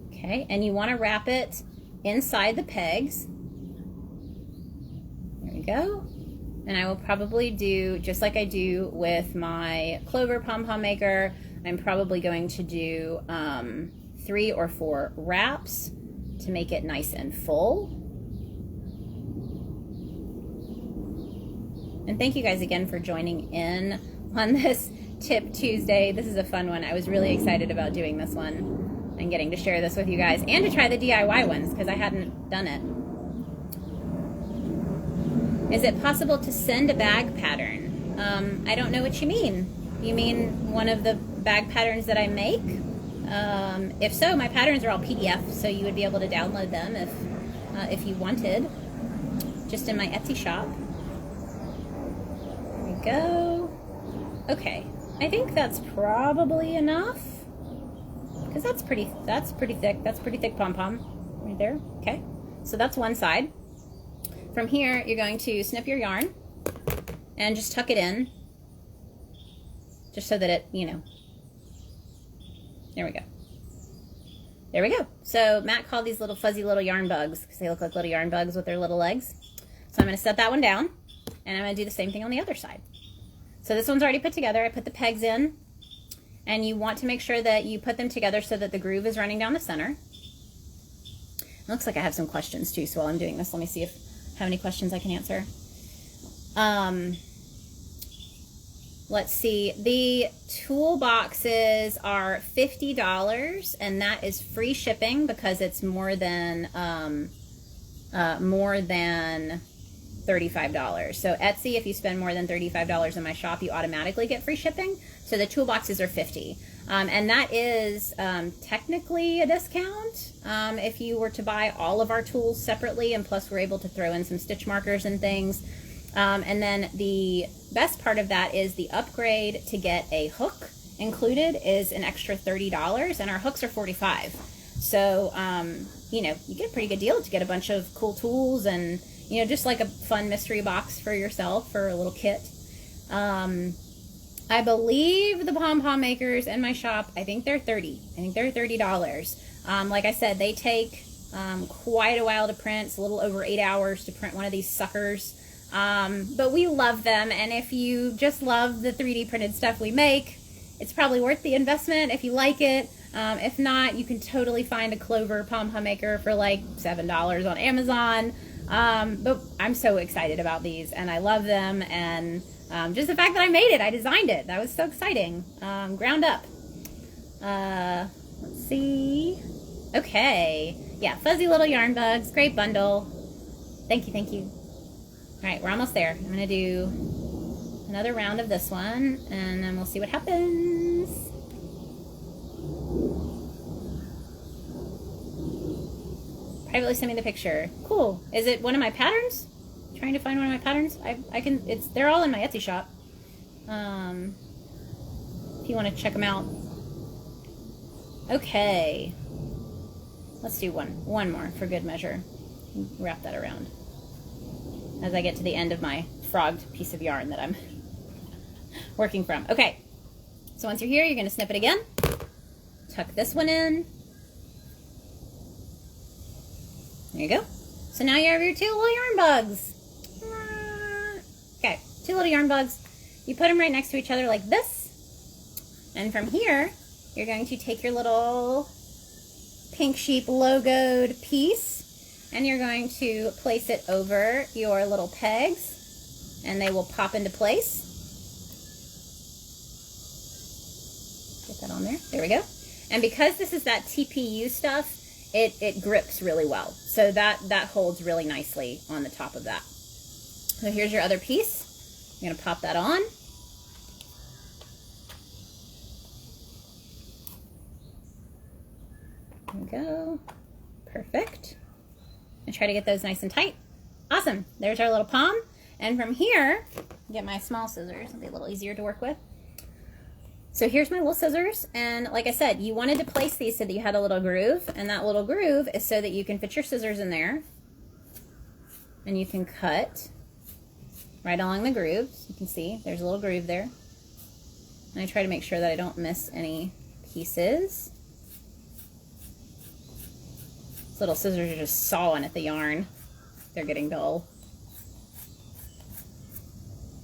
Okay, and you want to wrap it inside the pegs. There we go. And I will probably do, just like I do with my clover pom-pom maker, I'm probably going to do 3 or 4 wraps to make it nice and full. And thank you guys again for joining in on this Tip Tuesday. This is a fun one. I was really excited about doing this one and getting to share this with you guys and to try the DIY ones because I hadn't done it. Is it possible to send a bag pattern? I don't know what you mean. You mean one of the bag patterns that I make? If so, my patterns are all PDF, so you would be able to download them if you wanted, just in my Etsy shop. There we go. Okay, I think that's probably enough because that's pretty thick. That's pretty thick pom-pom right there. Okay, so that's one side. From here, you're going to snip your yarn and just tuck it in, just so that it, you know, there we go. There we go. So Matt called these little fuzzy little yarn bugs because they look like little yarn bugs with their little legs. So I'm going to set that one down, and I'm going to do the same thing on the other side. So this one's already put together. I put the pegs in, and you want to make sure that you put them together so that the groove is running down the center. It looks like I have some questions too, so while I'm doing this, let me see if I have any questions I can answer. Let's see. The toolboxes are $50, and that is free shipping because it's more than $35. So Etsy, if you spend more than $35 in my shop, you automatically get free shipping. So the toolboxes are $50. And that is technically a discount if you were to buy all of our tools separately, and plus we're able to throw in some stitch markers and things. And then the best part of that is the upgrade to get a hook included is an extra $30, and our hooks are $45. So, you know, you get a pretty good deal to get a bunch of cool tools and, you know, just like a fun mystery box for yourself for a little kit. I believe the Pom Pom makers in my shop, I think they're $30. I think they're $30. Like I said, they take quite a while to print. It's a little over 8 hours to print one of these suckers. But we love them, and if you just love the 3D printed stuff we make, it's probably worth the investment if you like it. If not, you can totally find a Clover Pom Pom maker for like $7 on Amazon. But I'm so excited about these, and I love them, and just the fact that I made it, I designed it, that was so exciting. Ground up. Let's see. Okay. Yeah, fuzzy little yarn bugs. Great bundle. Thank you, thank you. All right, we're almost there. I'm going to do another round of this one, and then we'll see what happens. Privately send me the picture. Cool. Is it one of my patterns? Trying to find one of my patterns. I can. They're all in my Etsy shop. If you want to check them out. Okay. Let's do one more for good measure. Wrap that around as I get to the end of my frogged piece of yarn that I'm working from. Okay. So once you're here, you're going to snip it again. Tuck this one in. There you go. So now you have your 2 little yarn bugs. Okay, 2 little yarn bugs. You put them right next to each other like this. And from here, you're going to take your little Pink Sheep logoed piece, and you're going to place it over your little pegs, and they will pop into place. Get that on there. There we go. And because this is that TPU stuff, it grips really well. So that holds really nicely on the top of that. So here's your other piece. I'm going to pop that on. There we go. Perfect. And try to get those nice and tight. Awesome. There's our little pom. And from here, get my small scissors. It'll be a little easier to work with. So here's my little scissors, and like I said, you wanted to place these so that you had a little groove, and that little groove is so that you can fit your scissors in there, and you can cut right along the grooves. You can see there's a little groove there, and I try to make sure that I don't miss any pieces. These little scissors are just sawing at the yarn. They're getting dull.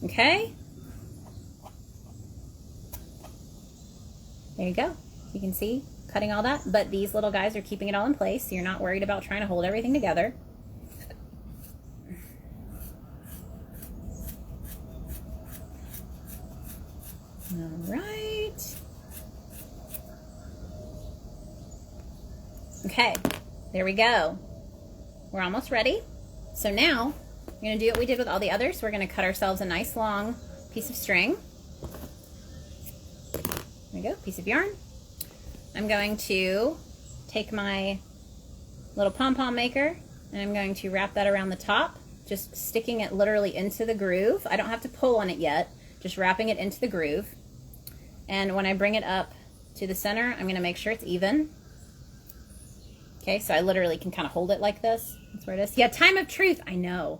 Okay. There you go. You can see cutting all that, but these little guys are keeping it all in place, so you're not worried about trying to hold everything together. All right. Okay, there we go. We're almost ready. So now we're going to do what we did with all the others. We're going to cut ourselves a nice long piece of string. There we go, piece of yarn. I'm going to take my little pom-pom maker, and I'm going to wrap that around the top, just sticking it literally into the groove. I don't have to pull on it yet, just wrapping it into the groove. And when I bring it up to the center, I'm going to make sure it's even. Okay, so I literally can kind of hold it like this. That's where it is. Yeah, time of truth, I know.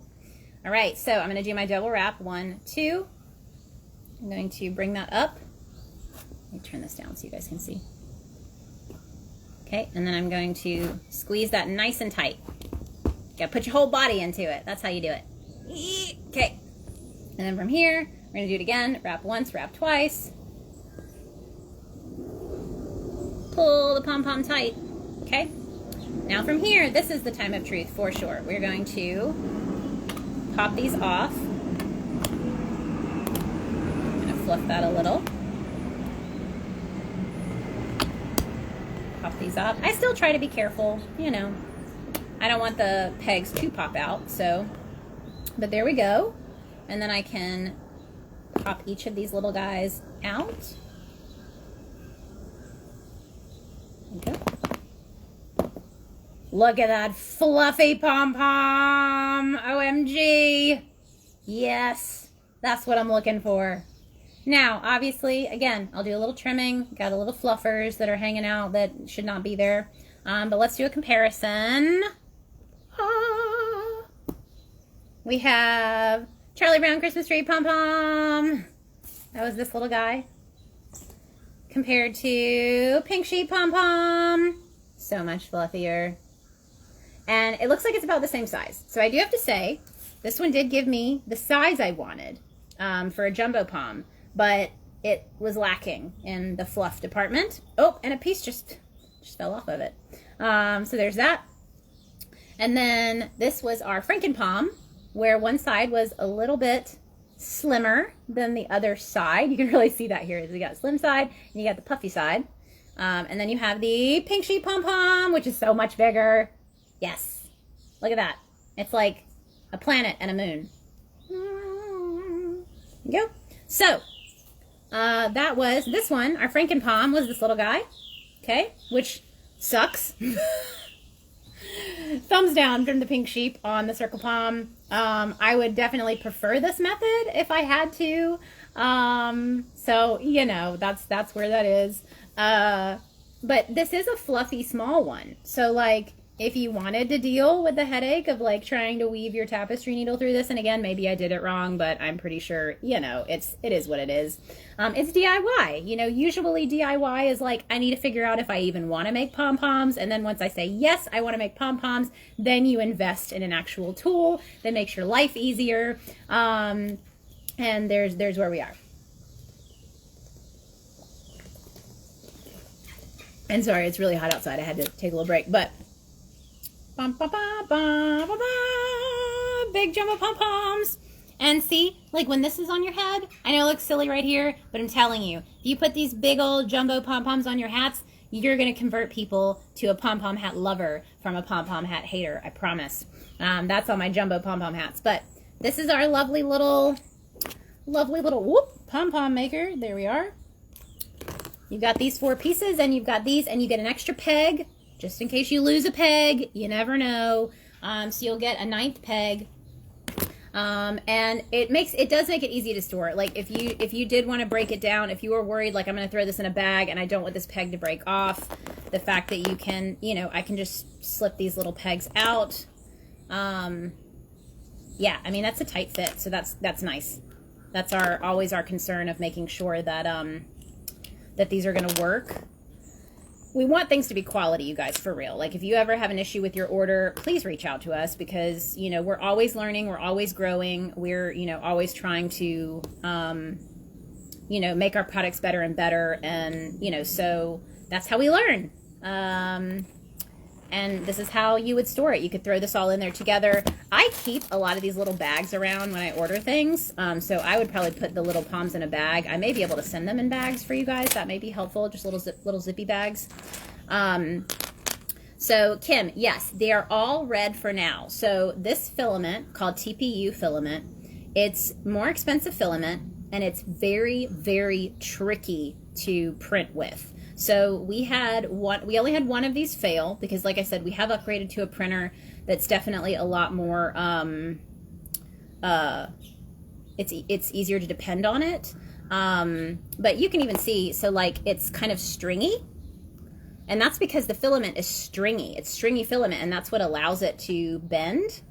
All right, so I'm going to do my double wrap. 1, 2. I'm going to bring that up. Let me turn this down so you guys can see. Okay, and then I'm going to squeeze that nice and tight. You gotta put your whole body into it. That's how you do it. Okay, and then from here, we're gonna do it again. Wrap once, wrap twice. Pull the pom-pom tight. Okay, now from here, this is the time of truth for sure. We're going to pop these off. I'm gonna fluff that a little. Pop these up. I still try to be careful, you know. I don't want the pegs to pop out, so, but there we go. And then I can pop each of these little guys out. There we go. Look at that fluffy pom-pom. OMG. Yes, that's what I'm looking for. Now, obviously, again, I'll do a little trimming. Got a little fluffers that are hanging out that should not be there. But let's do a comparison. We have Charlie Brown Christmas Tree Pom Pom. That was this little guy. Compared to Pink Sheep Pom Pom. So much fluffier. And it looks like it's about the same size. So I do have to say, this one did give me the size I wanted for a jumbo pom. But it was lacking in the fluff department. Oh, and a piece just fell off of it. So there's that. And then this was our Franken Pom, where one side was a little bit slimmer than the other side. You can really see that here. You got slim side and you got the puffy side. And then you have the Pink Sheep Pom Pom, which is so much bigger. Yes. Look at that. It's like a planet and a moon. There you go. So, that was this one. Our Franken Pom was this little guy. Okay. Which sucks. Thumbs down from the Pink Sheep on the Circle Pom. I would definitely prefer this method if I had to. So, you know, that's where that is. But this is a fluffy small one. So, like, if you wanted to deal with the headache of, like, trying to weave your tapestry needle through this, and again, maybe I did it wrong, but I'm pretty sure, you know, it is what it is. It's DIY. You know, usually DIY is like, I need to figure out if I even want to make pom-poms, and then once I say, yes, I want to make pom-poms, then you invest in an actual tool that makes your life easier, and there's where we are. And sorry, it's really hot outside. I had to take a little break, but big jumbo pom-poms. And see, like when this is on your head, I know it looks silly right here, but I'm telling you, if you put these big old jumbo pom-poms on your hats, you're going to convert people to a pom-pom hat lover from a pom-pom hat hater, I promise. That's on my jumbo pom-pom hats. But this is our lovely little whoop pom-pom maker. There we are. You've got these 4 pieces, and you've got these, and you get an extra peg, just in case you lose a peg. You never know. So you'll get a 9th peg. And it does make it easy to store. Like if you did want to break it down, if you were worried, like I'm going to throw this in a bag and I don't want this peg to break off, the fact that you can, you know, I can just slip these little pegs out. Yeah, I mean, that's a tight fit. So that's nice. That's always our concern of making sure that, that these are going to work. We want things to be quality, you guys, for real. Like, if you ever have an issue with your order, please reach out to us because, you know, we're always learning. We're always growing. We're, you know, always trying to, you know, make our products better and better. And, you know, so that's how we learn. And this is how you would store it. You could throw this all in there together. I keep a lot of these little bags around when I order things. So I would probably put the little poms in a bag. I may be able to send them in bags for you guys. That may be helpful. Just little zippy bags. So Kim, yes, they are all red for now. So this filament called TPU filament, it's more expensive filament and it's very, very tricky to print with. So we only had one of these fail because, like I said, we have upgraded to a printer that's definitely a lot more, it's easier to depend on it. But you can even see, so like it's kind of stringy, and that's because the filament is stringy. It's stringy filament, and that's what allows it to bend.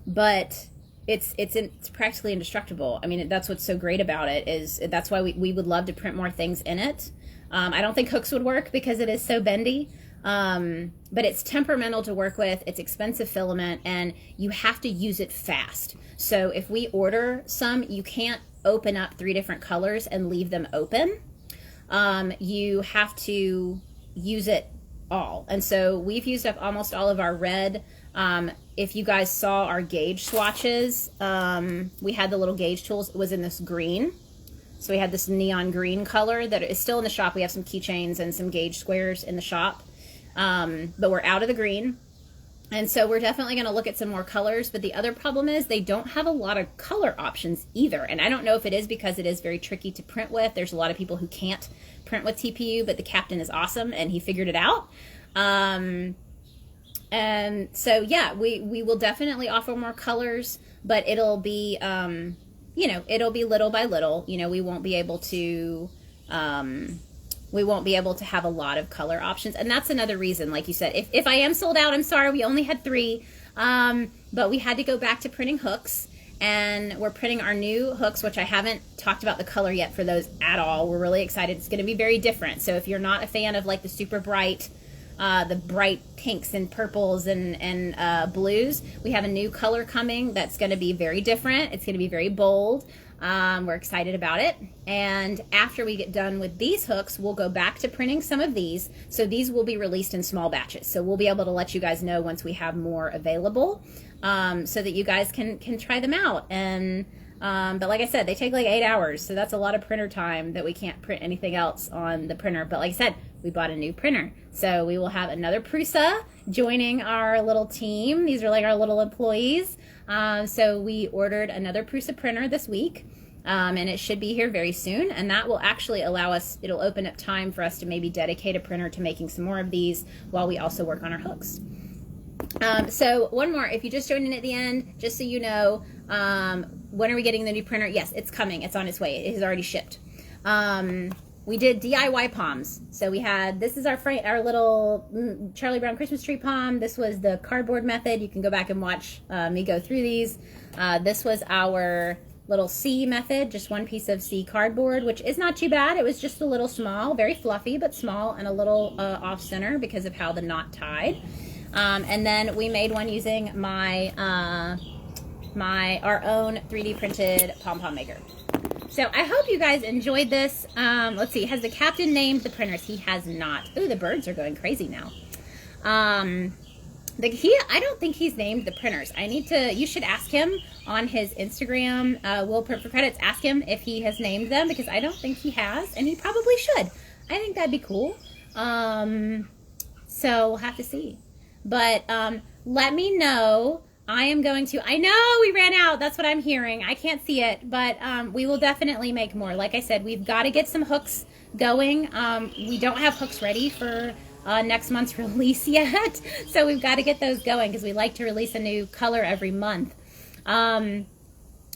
But it's practically indestructible. I mean, that's what's so great about it, is that's why we would love to print more things in it. I don't think hooks would work because it is so bendy, but it's temperamental to work with. It's expensive filament, and you have to use it fast. So if we order some, you can't open up 3 different colors and leave them open. You have to use it all. And so we've used up almost all of our red. If you guys saw our gauge swatches, we had the little gauge tools. It was in this green. So we had this neon green color that is still in the shop. We have some keychains and some gauge squares in the shop. But we're out of the green. And so we're definitely going to look at some more colors. But the other problem is they don't have a lot of color options either. And I don't know if it is because it is very tricky to print with. There's a lot of people who can't print with TPU, but the captain is awesome and he figured it out. And so, yeah, we will definitely offer more colors, but it'll be, you know, it'll be little by little. You know, we won't be able to have a lot of color options. And that's another reason, like you said, if I am sold out, I'm sorry, we only had 3. But we had to go back to printing hooks, and we're printing our new hooks, which I haven't talked about the color yet for those at all. We're really excited. It's going to be very different. So if you're not a fan of like the super bright, the bright pinks and purples and blues, we have a new color coming that's going to be very different. It's going to be very bold. We're excited about it. And after we get done with these hooks, we'll go back to printing some of these. So these will be released in small batches. So we'll be able to let you guys know once we have more available, so that you guys can try them out. And but like I said, they take like 8 hours. So that's a lot of printer time that we can't print anything else on the printer. But like I said, we bought a new printer. So we will have another Prusa joining our little team. These are like our little employees. So we ordered another Prusa printer this week, and it should be here very soon. And that will actually allow us, it'll open up time for us to maybe dedicate a printer to making some more of these while we also work on our hooks. So one more, if you just joined in at the end, just so you know, when are we getting the new printer? Yes, it's coming. It's on its way. It has already shipped. We did DIY poms. So we had, this is our little Charlie Brown Christmas tree pom. This was the cardboard method. You can go back and watch me go through these. This was our little C method, just one piece of C cardboard, which is not too bad. It was just a little small, very fluffy, but small and a little off center because of how the knot tied. And then we made one using our own 3D printed Pom Pom maker. So I hope you guys enjoyed this. Let's see, has the captain named the printers? He has not. Ooh, the birds are going crazy now. I don't think he's named the printers. You should ask him on his Instagram, Will Print for Credits. Ask him if he has named them, because I don't think he has, and he probably should. I think that'd be cool. So we'll have to see. But let me know. I know we ran out. That's what I'm hearing. I can't see it, but we will definitely make more. Like I said, we've got to get some hooks going. We don't have hooks ready for next month's release yet, so we've got to get those going because we like to release a new color every month. But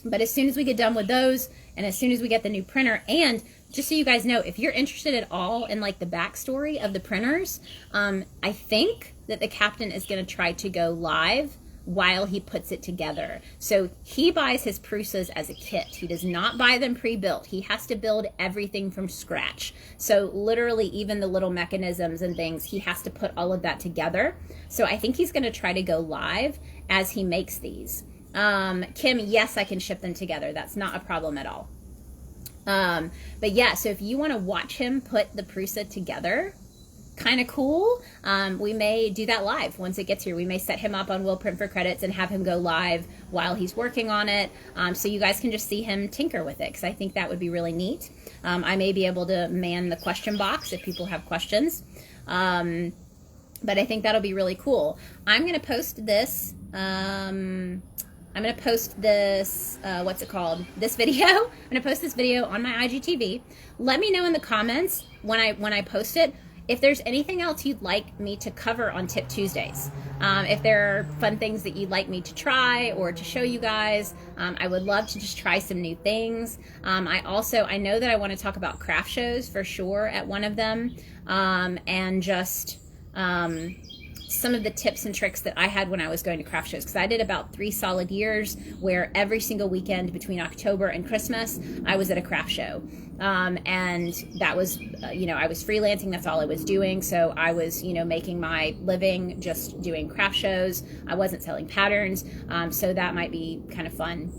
as soon as we get done with those, and as soon as we get the new printer, and just so you guys know, if you're interested at all in like the backstory of the printers, I think that the captain is going to try to go live while he puts it together. So he buys his Prusas as a kit. He does not buy them pre-built. He has to build everything from scratch. So literally even the little mechanisms and things, he has to put all of that together. So I think he's going to try to go live as he makes these. Kim, yes, I can ship them together. That's not a problem at all. But yeah, so if you want to watch him put the Prusa together, kind of cool. We may do that live once it gets here. We may set him up on Will Print for Credits and have him go live while he's working on it, so you guys can just see him tinker with it, because I think that would be really neat. I may be able to man the question box if people have questions, but I think that'll be really cool. I'm going to post this. What's it called? This video. I'm going to post this video on my IGTV. Let me know in the comments when I post it if there's anything else you'd like me to cover on Tip Tuesdays. If there are fun things that you'd like me to try or to show you guys, I would love to just try some new things. I know that I want to talk about craft shows for sure at one of them, and just some of the tips and tricks that I had when I was going to craft shows, because I did about 3 solid years where every single weekend between October and Christmas I was at a craft show, and that was I was freelancing. That's all I was doing. So I was making my living just doing craft shows. I wasn't selling patterns, so that might be kind of fun.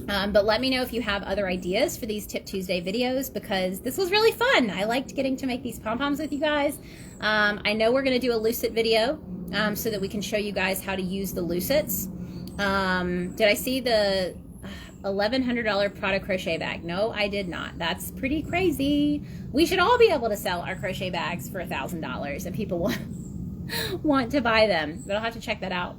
But let me know if you have other ideas for these Tip Tuesday videos, because this was really fun. I liked getting to make these pom-poms with you guys. I know we're going to do a lucet video so that we can show you guys how to use the lucets. Did I see the $1,100 Prada crochet bag? No, I did not. That's pretty crazy. We should all be able to sell our crochet bags for $1,000 if people want to buy them. But I'll have to check that out.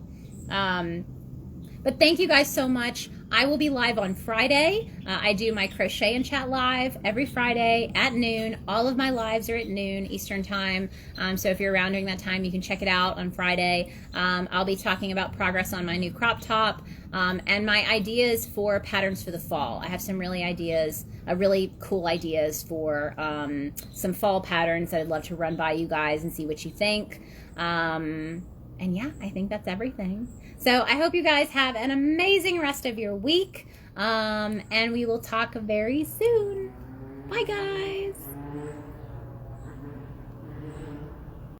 But thank you guys so much. I will be live on Friday. I do my Crochet and Chat live every Friday at noon. All of my lives are at noon Eastern time. So if you're around during that time, you can check it out on Friday. I'll be talking about progress on my new crop top and my ideas for patterns for the fall. I have some really cool ideas for some fall patterns that I'd love to run by you guys and see what you think. And yeah, I think that's everything. So I hope you guys have an amazing rest of your week. And we will talk very soon. Bye, guys.